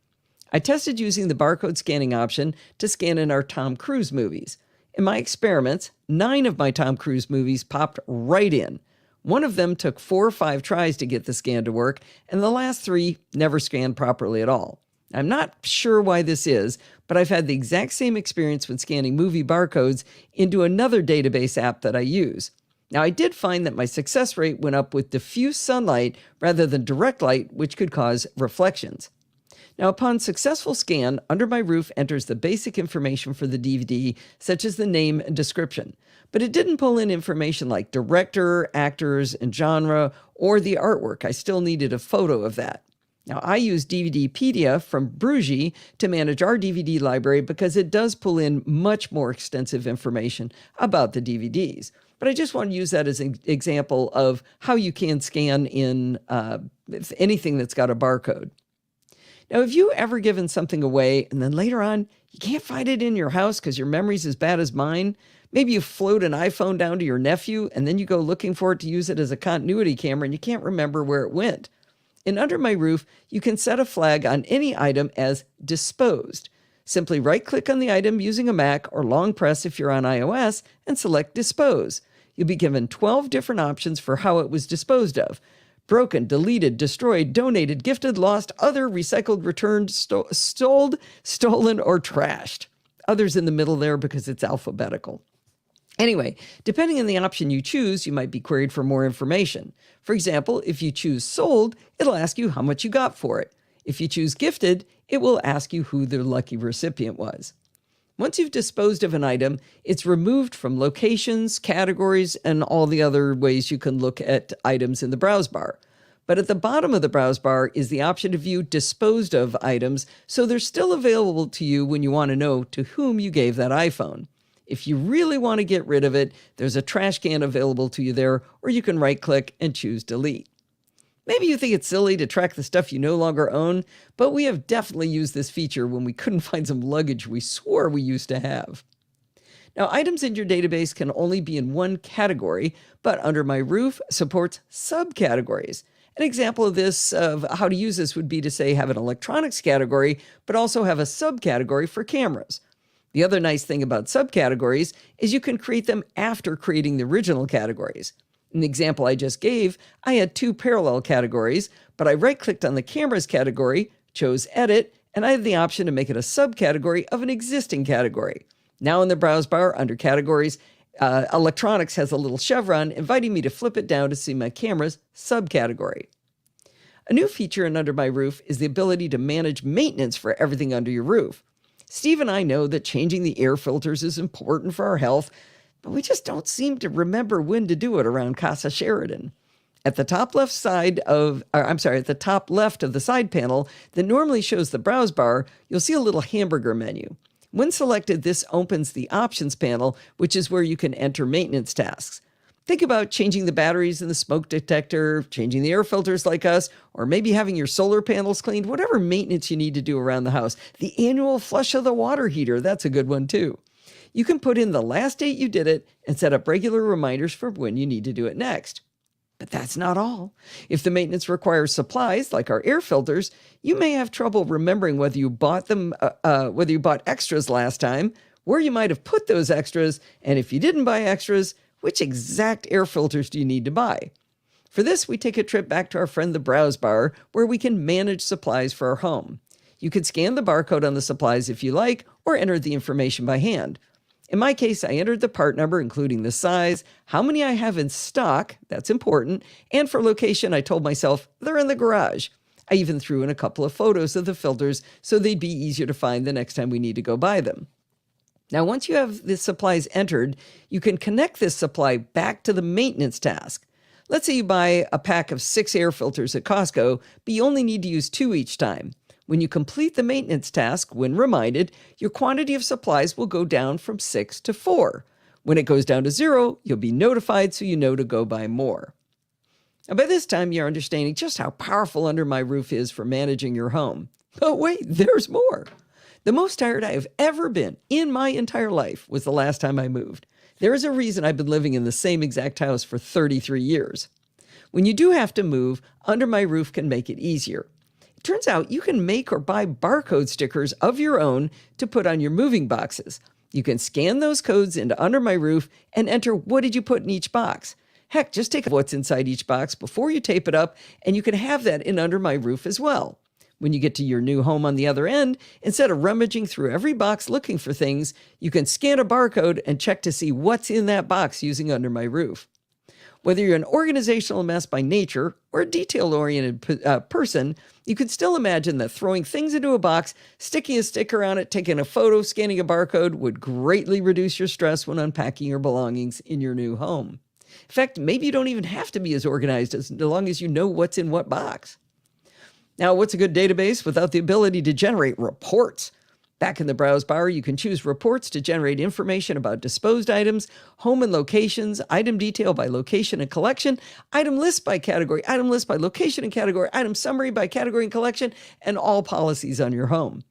I tested using the barcode scanning option to scan in our Tom Cruise movies. In my experiments, 9 of my Tom Cruise movies popped right in. One of them took 4 or 5 tries to get the scan to work, and the last 3 never scanned properly at all. I'm not sure why this is, but I've had the exact same experience when scanning movie barcodes into another database app that I use. Now, I did find that my success rate went up with diffuse sunlight rather than direct light, which could cause reflections. Now, upon successful scan, Under My Roof enters the basic information for the DVD, such as the name and description. But it didn't pull in information like director, actors, and genre, or the artwork. I still needed a photo of that. Now, I use DVDpedia from Bruges to manage our DVD library because it does pull in much more extensive information about the DVDs. But I just want to use that as an example of how you can scan in anything that's got a barcode. Now, have you ever given something away and then later on you can't find it in your house because your memory's as bad as mine? Maybe you float an iPhone down to your nephew and then you go looking for it to use it as a continuity camera and you can't remember where it went. In Under My Roof, you can set a flag on any item as disposed. Simply right-click on the item using a Mac or long press if you're on iOS and select Dispose. You'll be given 12 different options for how it was disposed of. Broken, deleted, destroyed, donated, gifted, lost, other, recycled, returned, stolen, or trashed. Others in the middle there because it's alphabetical. Anyway, depending on the option you choose, you might be queried for more information. For example, if you choose sold, it'll ask you how much you got for it. If you choose gifted, it will ask you who the lucky recipient was. Once you've disposed of an item, it's removed from locations, categories, and all the other ways you can look at items in the browse bar. But at the bottom of the browse bar is the option to view disposed of items, so they're still available to you when you want to know to whom you gave that iPhone. If you really want to get rid of it, there's a trash can available to you there, or you can right-click and choose Delete. Maybe you think it's silly to track the stuff you no longer own, but we have definitely used this feature when we couldn't find some luggage we swore we used to have. Now, items in your database can only be in one category, but Under My Roof supports subcategories. An example of this, of how to use this, would be to say have an electronics category, but also have a subcategory for cameras. The other nice thing about subcategories is you can create them after creating the original categories. In the example I just gave, I had 2 parallel categories, but I right-clicked on the cameras category, chose Edit, and I have the option to make it a subcategory of an existing category. Now in the browse bar under Categories, Electronics has a little chevron inviting me to flip it down to see my camera's subcategory. A new feature in Under My Roof is the ability to manage maintenance for everything under your roof. Steve and I know that changing the air filters is important for our health, but we just don't seem to remember when to do it around Casa Sheridan. At the top left at the top left of the side panel that normally shows the browse bar, you'll see a little hamburger menu. When selected, this opens the options panel, which is where you can enter maintenance tasks. Think about changing the batteries in the smoke detector, changing the air filters like us, or maybe having your solar panels cleaned, whatever maintenance you need to do around the house. The annual flush of the water heater, that's a good one too. You can put in the last date you did it and set up regular reminders for when you need to do it next. But that's not all. If the maintenance requires supplies, like our air filters, you may have trouble remembering whether you bought extras last time, where you might have put those extras, and if you didn't buy extras, which exact air filters do you need to buy? For this, we take a trip back to our friend the browse bar, where we can manage supplies for our home. You can scan the barcode on the supplies if you like, or enter the information by hand. In my case, I entered the part number, including the size, how many I have in stock, that's important, and for location, I told myself they're in the garage. I even threw in a couple of photos of the filters so they'd be easier to find the next time we need to go buy them. Now, once you have the supplies entered, you can connect this supply back to the maintenance task. Let's say you buy a pack of 6 air filters at Costco, but you only need to use 2 each time. When you complete the maintenance task, when reminded, your quantity of supplies will go down from 6 to 4. When it goes down to 0, you'll be notified so you know to go buy more. Now, by this time, you're understanding just how powerful Under My Roof is for managing your home. But wait, there's more. The most tired I have ever been in my entire life was the last time I moved. There is a reason I've been living in the same exact house for 33 years. When you do have to move, Under My Roof can make it easier. It turns out you can make or buy barcode stickers of your own to put on your moving boxes. You can scan those codes into Under My Roof and enter what did you put in each box. Heck, just take what's inside each box before you tape it up, and you can have that in Under My Roof as well. When you get to your new home on the other end, instead of rummaging through every box looking for things, you can scan a barcode and check to see what's in that box using Under My Roof. Whether you're an organizational mess by nature or a detail-oriented person, you can still imagine that throwing things into a box, sticking a sticker on it, taking a photo, scanning a barcode would greatly reduce your stress when unpacking your belongings in your new home. In fact, maybe you don't even have to be as organized as long as you know what's in what box. Now, what's a good database without the ability to generate reports? Back in the browse bar, you can choose reports to generate information about disposed items, home and locations, item detail by location and collection, item list by category, item list by location and category, item summary by category and collection, and all policies on your home.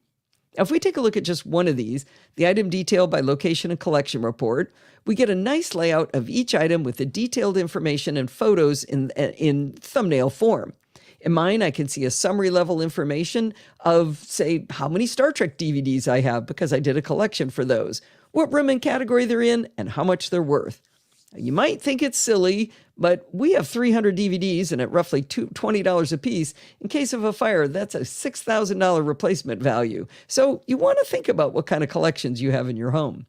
Now, if we take a look at just one of these, the item detail by location and collection report, we get a nice layout of each item with the detailed information and photos in thumbnail form. In mine, I can see a summary level information of, say, how many Star Trek DVDs I have because I did a collection for those, what room and category they're in, and how much they're worth. Now, you might think it's silly, but we have 300 DVDs and at roughly $20 a piece. In case of a fire, that's a $6,000 replacement value. So you want to think about what kind of collections you have in your home.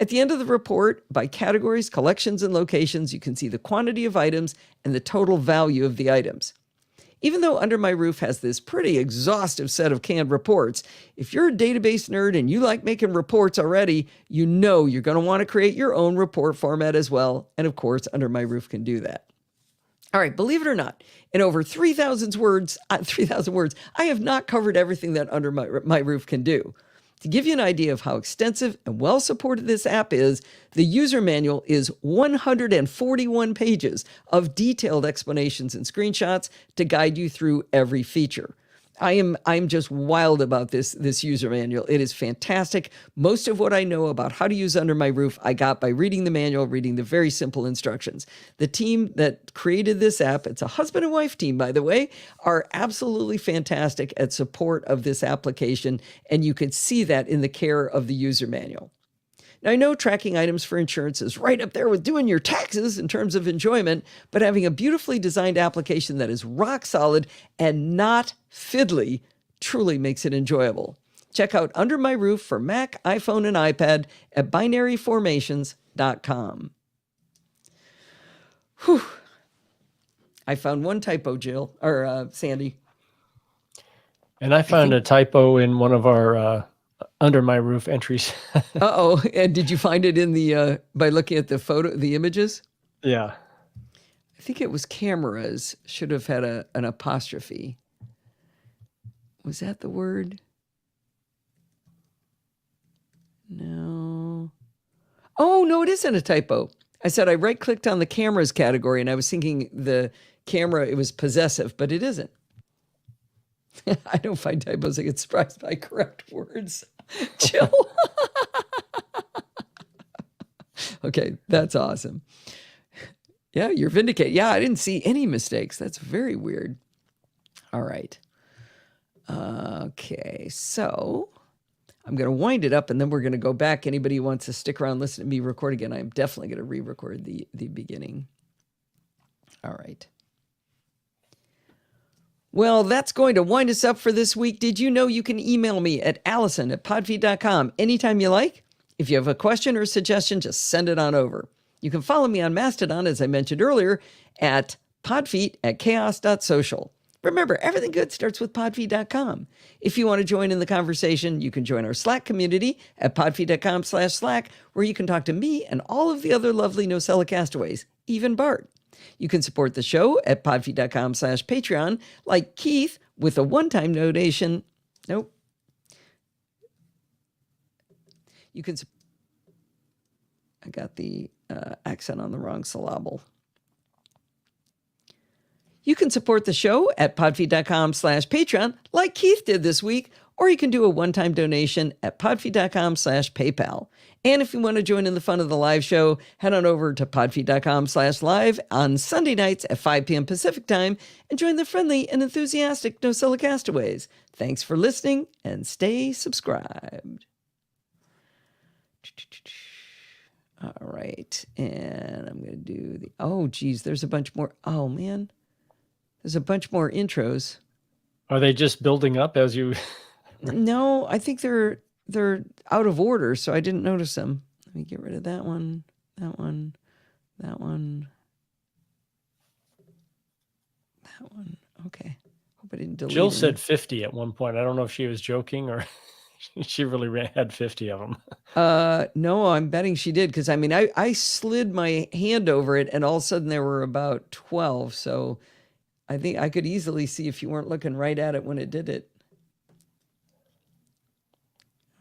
At the end of the report, by categories, collections, and locations, you can see the quantity of items and the total value of the items. Even though Under My Roof has this pretty exhaustive set of canned reports, if you're a database nerd and you like making reports already, you know you're going to want to create your own report format as well. And of course, Under My Roof can do that. All right, believe it or not, in over 3,000 words, I have not covered everything that Under My Roof can do. To give you an idea of how extensive and well supported this app is, the user manual is 141 pages of detailed explanations and screenshots to guide you through every feature. I'm just wild about this user manual. It is fantastic. Most of what I know about how to use Under My Roof, I got by reading the manual, reading the very simple instructions. The team that created this app, it's a husband and wife team, by the way, are absolutely fantastic at support of this application, and you can see that in the care of the user manual. Now, I know tracking items for insurance is right up there with doing your taxes in terms of enjoyment, but having a beautifully designed application that is rock solid and not fiddly truly makes it enjoyable. Check out Under My Roof for Mac, iPhone, and iPad at binaryformations.com. Whew. I found one typo, Sandy. And I found a typo in one of our Under My Roof entries. Uh-oh. And did you find it in the by looking at the images? Yeah. I think it was cameras. Should have had an apostrophe. Was that the word? No. Oh, no, it isn't a typo. I said I right-clicked on the cameras category, and I was thinking the camera, it was possessive, but it isn't. I don't find typos. I get surprised by correct words. Chill. Okay, that's awesome. Yeah, you're vindicated. Yeah, I didn't see any mistakes. That's very weird. All right. Okay, so I'm going to wind it up, and then we're going to go back. Anybody who wants to stick around, listen to me record again, I'm definitely going to re-record the beginning. All right. Well, that's going to wind us up for this week. Did you know you can email me at allison@podfeet.com anytime you like? If you have a question or suggestion, just send it on over. You can follow me on Mastodon, as I mentioned earlier, at podfeet@chaos.social. Remember, everything good starts with podfeed.com. If you want to join in the conversation, you can join our Slack community at podfeed.com/Slack, where you can talk to me and all of the other lovely NosillaCastaways, even Bart. You can support the show at podfeed.com/Patreon, like Keith, with a one-time donation. Nope. You can. I got the accent on the wrong syllable. You can support the show at podfeed.com/Patreon, like Keith did this week, or you can do a one-time donation at podfeed.com/PayPal. And if you want to join in the fun of the live show, head on over to podfeed.com/live on Sunday nights at 5 p.m. Pacific time and join the friendly and enthusiastic NosillaCastaways. Thanks for listening and stay subscribed. All right. And I'm going to do oh, geez, there's a bunch more. Oh, man. There's a bunch more intros. Are they just building up as you? No, I think they're out of order, so I didn't notice them. Let me get rid of that one, that one, that one, that one. Okay. Hope I didn't delete Jill any. said 50 at one point. I don't know if she was joking or she really had 50 of them. No, I'm betting she did, because I mean, I slid my hand over it, and all of a sudden there were about 12. So I think I could easily see if you weren't looking right at it when it did it.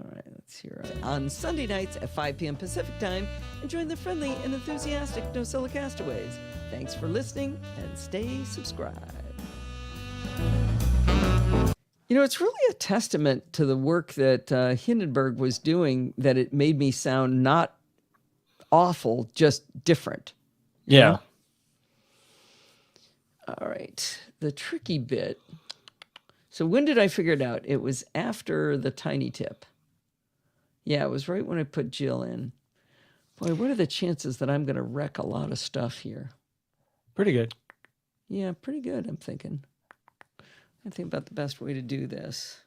All right, let's hear it. On Sunday nights at 5 p.m. Pacific time, and join the friendly and enthusiastic NosillaCastaways. Thanks for listening, and stay subscribed. You know, it's really a testament to the work that Hindenburg was doing that it made me sound not awful, just different. Yeah. All right, the tricky bit. So when did I figure it out? It was after the tiny tip. Yeah, it was right when I put Jill in. Boy, what are the chances that I'm going to wreck a lot of stuff here? Pretty good. Yeah, pretty good, I'm thinking. I think about the best way to do this.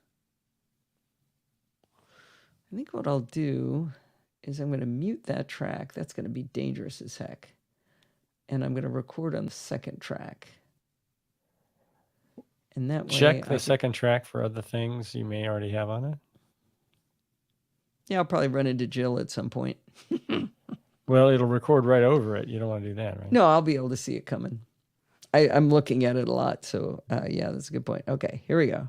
I think what I'll do is I'm going to mute that track. That's going to be dangerous as heck. And I'm going to record on the second track. And that way, check the second track for other things you may already have on it. Yeah, I'll probably run into Jill at some point. Well, it'll record right over it. You don't want to do that, right? No, I'll be able to see it coming. I'm looking at it a lot, so yeah, that's a good point. Okay, here we go.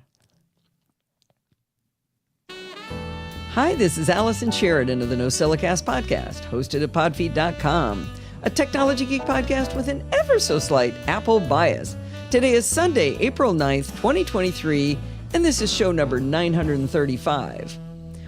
Hi, this is Allison Sheridan of the NosillaCast podcast, hosted at podfeed.com, a technology geek podcast with an ever so slight Apple bias. Today is Sunday, April 9th, 2023, and this is show number 935.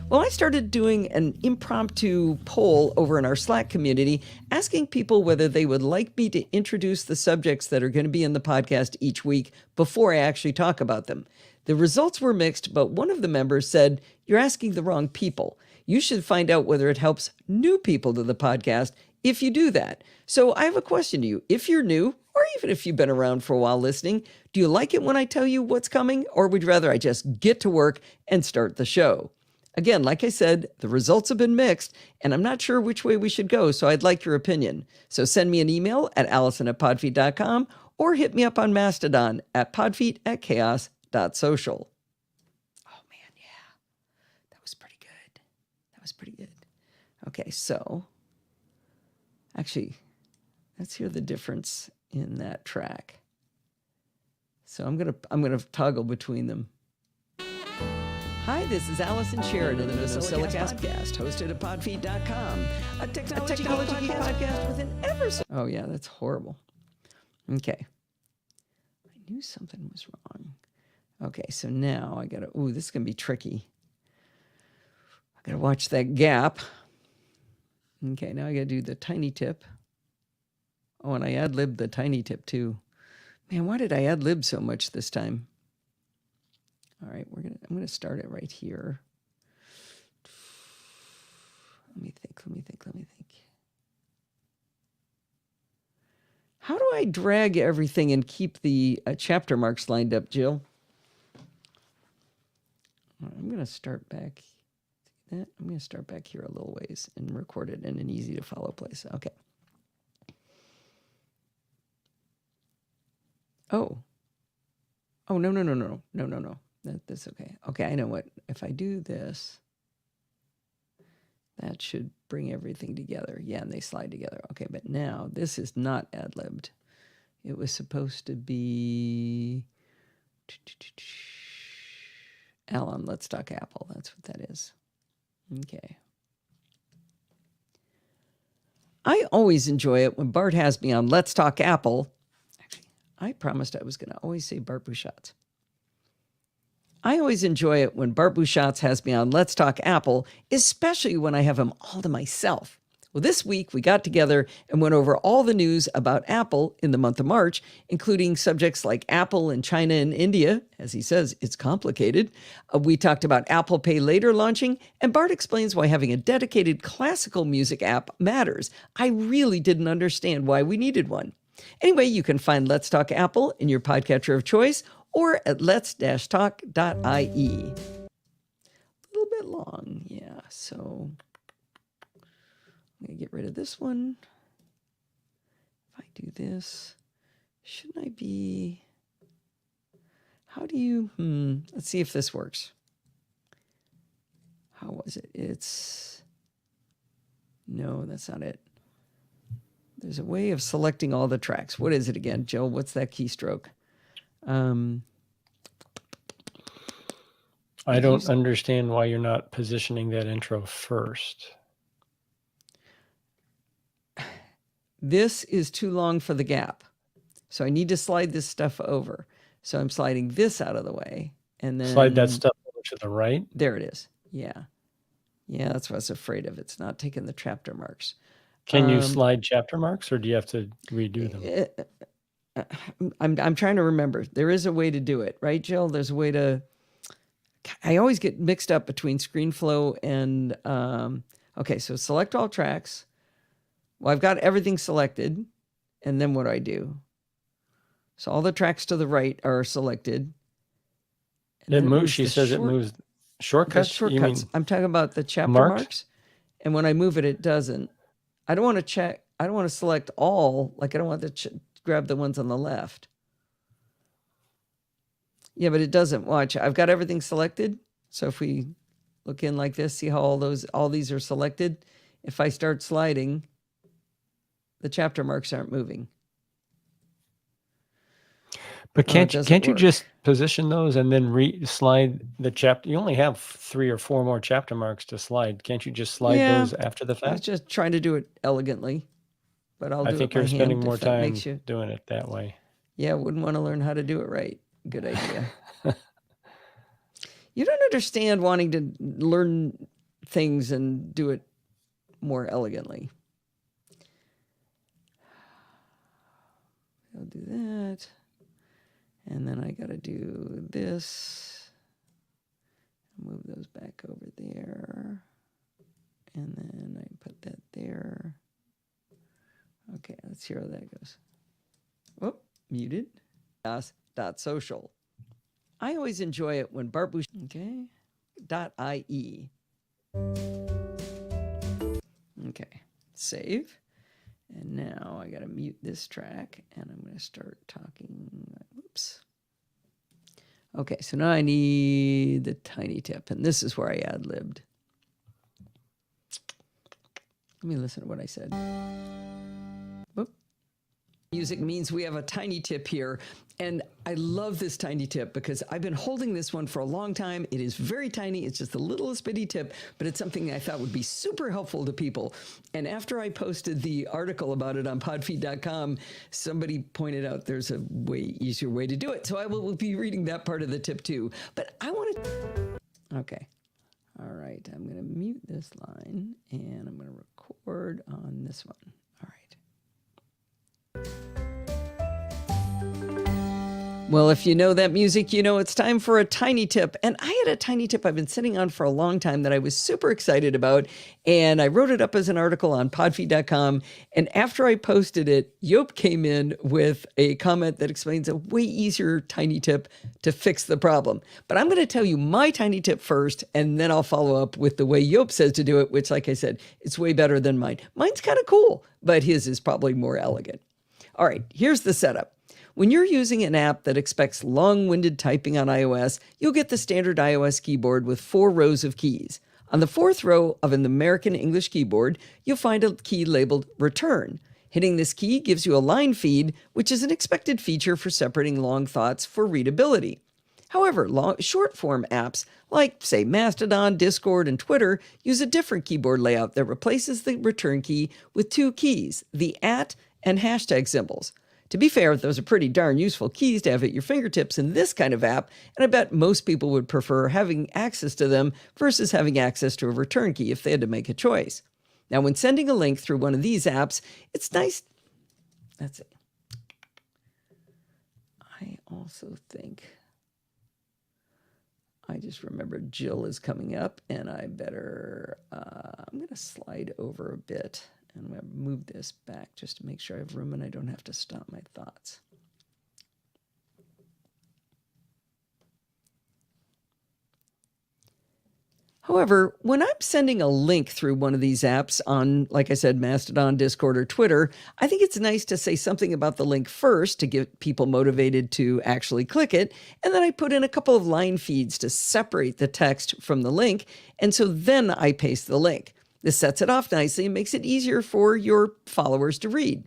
Well, I started doing an impromptu poll over in our Slack community, asking people whether they would like me to introduce the subjects that are going to be in the podcast each week before I actually talk about them. The results were mixed, but one of the members said, "You're asking the wrong people. You should find out whether it helps new people to the podcast if you do that." So I have a question to you. If you're new, or even if you've been around for a while listening, do you like it when I tell you what's coming, or would you rather I just get to work and start the show? Again, like I said, the results have been mixed, and I'm not sure which way we should go, so I'd like your opinion. So send me an email at allison@podfeed.com or hit me up on Mastodon at podfeed@chaos.social. Oh, man, yeah. That was pretty good. That was pretty good. Okay, so actually, let's hear the difference in that track. So I'm gonna toggle between them. Hi, this is Allison Sheridan of the NosillaCast podcast, hosted at podfeed.com, a technology podcast with an ever so... Oh, yeah, that's horrible. Okay. I knew something was wrong. Okay, so now I gotta... Ooh, this is gonna be tricky. I gotta watch that gap. Okay, now I gotta do the tiny tip. Oh, and I ad-libbed the tiny tip, too. Man, why did I ad-lib so much this time? All right, I'm gonna start it right here. Let me think. How do I drag everything and keep the chapter marks lined up, Jill? I'm gonna start back. I'm gonna start back here a little ways and record it in an easy to follow place. Okay. Oh. Oh, no. That's okay. Okay, I know what. If I do this, that should bring everything together. Yeah, and they slide together. Okay, but now this is not ad-libbed. It was supposed to be Alan, let's talk Apple. That's what that is. Okay. I always enjoy it when Bart has me on Let's Talk Apple. Actually, I promised I was going to always say Bart Bouchatz. I always enjoy it when Bart Bouchatz has me on Let's Talk Apple, especially when I have him all to myself. Well, this week we got together and went over all the news about Apple in the month of March, including subjects like Apple in China and India. As he says, it's complicated. We talked about Apple Pay Later launching, and Bart explains why having a dedicated classical music app matters. I really didn't understand why we needed one. Anyway, you can find Let's Talk Apple in your podcatcher of choice or at lets-talk.ie. A little bit long, yeah, so I'm going to get rid of this one. If I do this, shouldn't I be... How do you... Let's see if this works. How was it? It's... No, that's not it. There's a way of selecting all the tracks. What is it again, Jill? What's that keystroke? I don't understand why you're not positioning that intro first. This is too long for the gap. So I need to slide this stuff over. So I'm sliding this out of the way. And then slide that stuff over to the right. There it is. Yeah. Yeah, that's what I was afraid of. It's not taking the chapter marks. Can you slide chapter marks, or do you have to redo them? I'm trying to remember. There is a way to do it, right, Jill? There's a way to... I always get mixed up between ScreenFlow and... Okay, so select all tracks. Well, I've got everything selected. And then what do I do? So all the tracks to the right are selected. It moves. She says it moves shortcuts. Shortcuts. I'm talking about the chapter marks. And when I move it, it doesn't. I don't want to check. I don't want to select all. Like I don't want to grab the ones on the left. Yeah, but it doesn't. Watch. I've got everything selected. So if we look in like this, see how all these are selected. If I start sliding, the chapter marks aren't moving. But can't you just position those and then slide the chapter? You only have 3 or 4 more chapter marks to slide. Can't you just slide those after the fact? I was just trying to do it elegantly, but I think you're spending more time doing it that way. Yeah, wouldn't want to learn how to do it right. Good idea. You don't understand wanting to learn things and do it more elegantly. I'll do that. And then I got to do this. Move those back over there. And then I put that there. Okay, let's see how that goes. Oh, muted. .social. I always enjoy it when Bart Bouchatz... Okay. .ie. Okay. Save. And now I got to mute this track, and I'm going to start talking. Whoops. Okay, so now I need the tiny tip, and this is where I ad-libbed. Let me listen to what I said. Whoop. Music means we have a tiny tip here, and I love this tiny tip because I've been holding this one for a long time. It is very tiny. It's just the littlest bitty tip, but it's something I thought would be super helpful to people. And after I posted the article about it on podfeed.com, somebody pointed out there's a way easier way to do it. So I will be reading that part of the tip too. But I want to... Okay. All right. I'm going to mute this line, and I'm going to record on this one. All right. Well, if you know that music, you know it's time for a tiny tip. And I had a tiny tip I've been sitting on for a long time that I was super excited about. And I wrote it up as an article on podfeed.com. And after I posted it, Yop came in with a comment that explains a way easier tiny tip to fix the problem. But I'm going to tell you my tiny tip first, and then I'll follow up with the way Yop says to do it, which, like I said, it's way better than mine. Mine's kind of cool, but his is probably more elegant. All right, here's the setup. When you're using an app that expects long-winded typing on iOS, you'll get the standard iOS keyboard with 4 rows of keys. On the 4th row of an American English keyboard, you'll find a key labeled Return. Hitting this key gives you a line feed, which is an expected feature for separating long thoughts for readability. However, short-form apps like, say, Mastodon, Discord, and Twitter use a different keyboard layout that replaces the return key with 2 keys, the @ and hashtag symbols. To be fair, those are pretty darn useful keys to have at your fingertips in this kind of app, and I bet most people would prefer having access to them versus having access to a return key if they had to make a choice. Now, when sending a link through one of these apps, it's nice. That's it. I also think I just remembered Jill is coming up, and I better, I'm going to slide over a bit, and I'm going to move this back just to make sure I have room and I don't have to stop my thoughts. However, when I'm sending a link through one of these apps on, like I said, Mastodon, Discord, or Twitter, I think it's nice to say something about the link first to get people motivated to actually click it. And then I put in a couple of line feeds to separate the text from the link. And so then I paste the link. This sets it off nicely and makes it easier for your followers to read.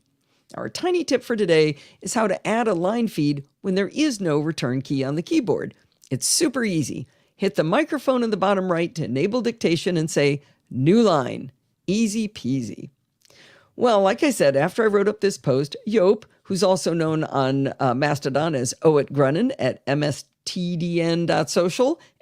Our tiny tip for today is how to add a line feed when there is no return key on the keyboard. It's super easy. Hit the microphone in the bottom right to enable dictation and say, new line. Easy peasy. Well, like I said, after I wrote up this post, Joop, who's also known on Mastodon as @Grunnen at mstdn.social,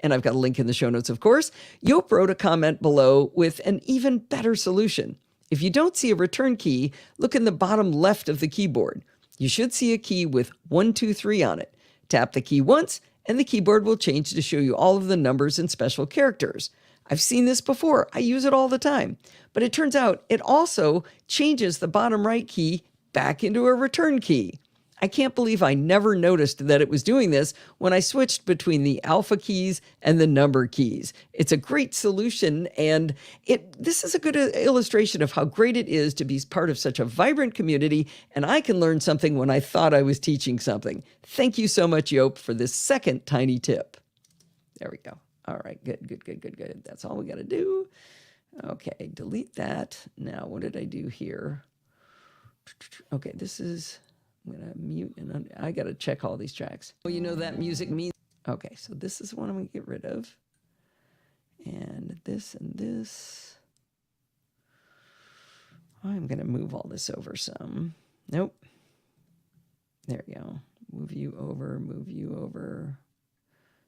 and I've got a link in the show notes, of course, Joop wrote a comment below with an even better solution. If you don't see a return key, look in the bottom left of the keyboard. You should see a key with 1, 2, 3 on it. Tap the key once, and the keyboard will change to show you all of the numbers and special characters. I've seen this before. I use it all the time. But it turns out it also changes the bottom right key back into a return key. I can't believe I never noticed that it was doing this when I switched between the alpha keys and the number keys. It's a great solution, and this is a good illustration of how great it is to be part of such a vibrant community, and I can learn something when I thought I was teaching something. Thank you so much, Joop, for this second tiny tip. There we go. All right, good. That's all we got to do. Okay, delete that. Now, what did I do here? Okay, this is... I'm going to mute, and I got to check all these tracks. Oh, you know that music means... Okay, so this is one I'm going to get rid of. And this and this. I'm going to move all this over some. Nope. There we go. Move you over.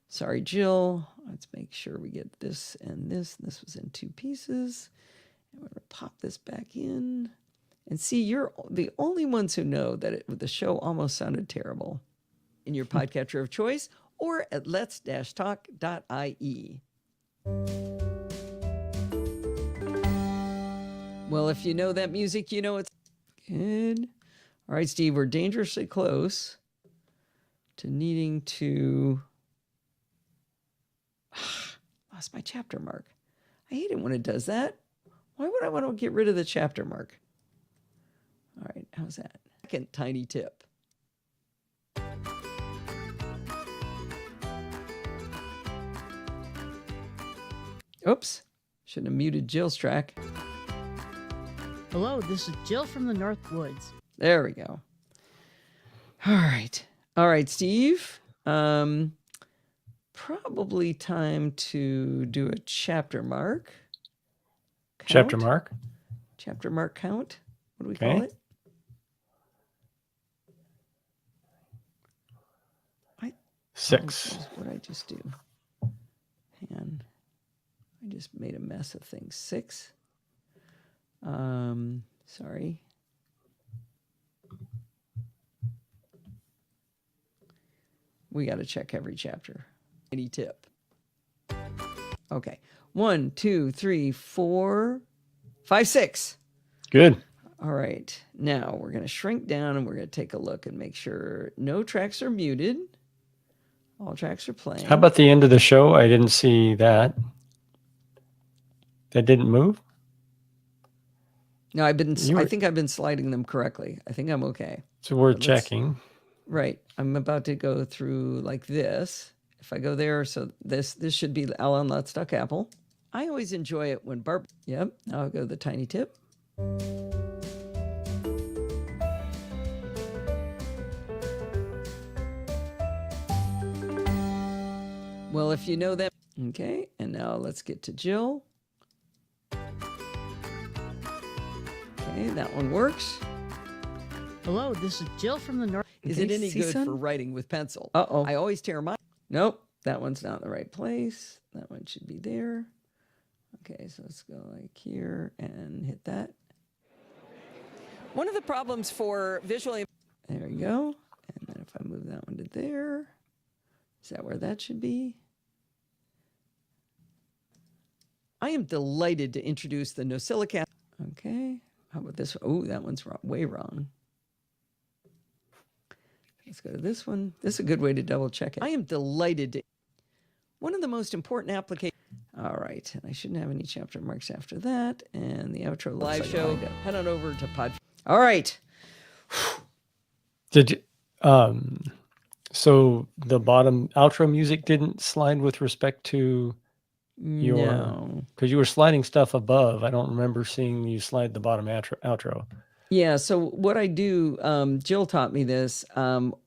Sorry, Jill. Let's make sure we get this and this. This was in 2 pieces. I'm going to pop this back in. And see, you're the only ones who know that the show almost sounded terrible in your podcatcher of choice or at lets-talk.ie. Well, if you know that music, you know it's good. All right, Steve, we're dangerously close to needing to... Lost my chapter mark. I hate it when it does that. Why would I want to get rid of the chapter mark? All right, how's that? Second tiny tip. Oops, shouldn't have muted Jill's track. Hello, this is Jill from the North Woods. There we go. All right, Steve. Probably time to do a chapter mark. Chapter mark? Chapter mark count. What do we call it? Six. What did I just do? Hang on. I just made a mess of things. 6. Sorry. We got to check every chapter. Any tip? Okay. 1, 2, 3, 4, 5, 6. Good. All right. Now we're going to shrink down and we're going to take a look and make sure no tracks are muted. All tracks are playing. How about the end of the show? I didn't see that. That didn't move? No, I think I've been sliding them correctly. I think I'm okay. So we're checking. Right. I'm about to go through like this. If I go there, so this should be Alan Let's Duck Apple. I always enjoy it when Barb. Yep. Now I'll go to the tiny tip. Well, if you know that. Okay. And now let's get to Jill. Okay. That one works. Hello, this is Jill from the North. Is Okay, it any see, good son? for writing with pencil? Uh-oh. I always tear mine. Nope. That one's not in the right place. That one should be there. Okay, so let's go like here and hit that. One of the problems for visually. There you go. And then if I move that one to there, is that where that should be? I am delighted to introduce the NosillaCast. Okay. How about this? Oh, that one's wrong, way wrong. Let's go to this one. This is a good way to double check it. I am delighted to. One of the most important applications. All right. And I shouldn't have any chapter marks after that. And the outro looks Live like show. head on over to Pod. All right. Did you, so the bottom outro music didn't slide with respect to your, No. because you were sliding stuff above. I don't remember seeing you slide the bottom outro. Yeah, so what I do, Jill taught me this.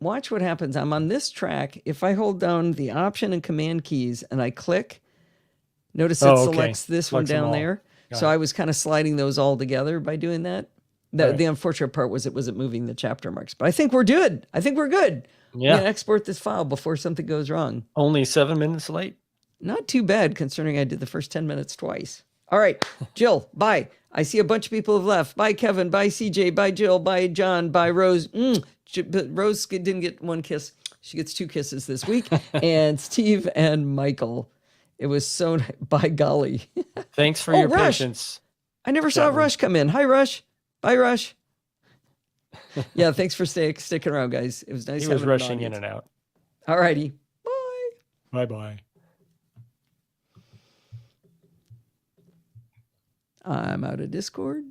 Watch what happens. I'm on this track. If I hold down the Option and Command keys and I click, notice it Oh, okay. selects this one Selects them down all. there. Got So it. I was kind of sliding those all together by doing that. The, Right. the unfortunate part was it wasn't moving the chapter marks. But I think we're good. I think we're good. Yeah. I'm gonna export this file before something goes wrong. Only 7 minutes late. Not too bad considering I did the first 10 minutes twice. All right, Jill, bye. I see a bunch of people have left. Bye, Kevin. Bye, CJ. Bye, Jill. Bye, John. Bye, Rose. But Rose didn't get one kiss. She gets 2 kisses this week. And Steve and Michael. It was so, by golly. Thanks for Oh, your Rush. patience. I never saw Chat room. Rush come in. Hi, Rush. Bye, Rush. Yeah, thanks for sticking around, guys. It was nice He was having an rushing in audience. and out. All righty. Bye. Bye-bye. I'm out of Discord.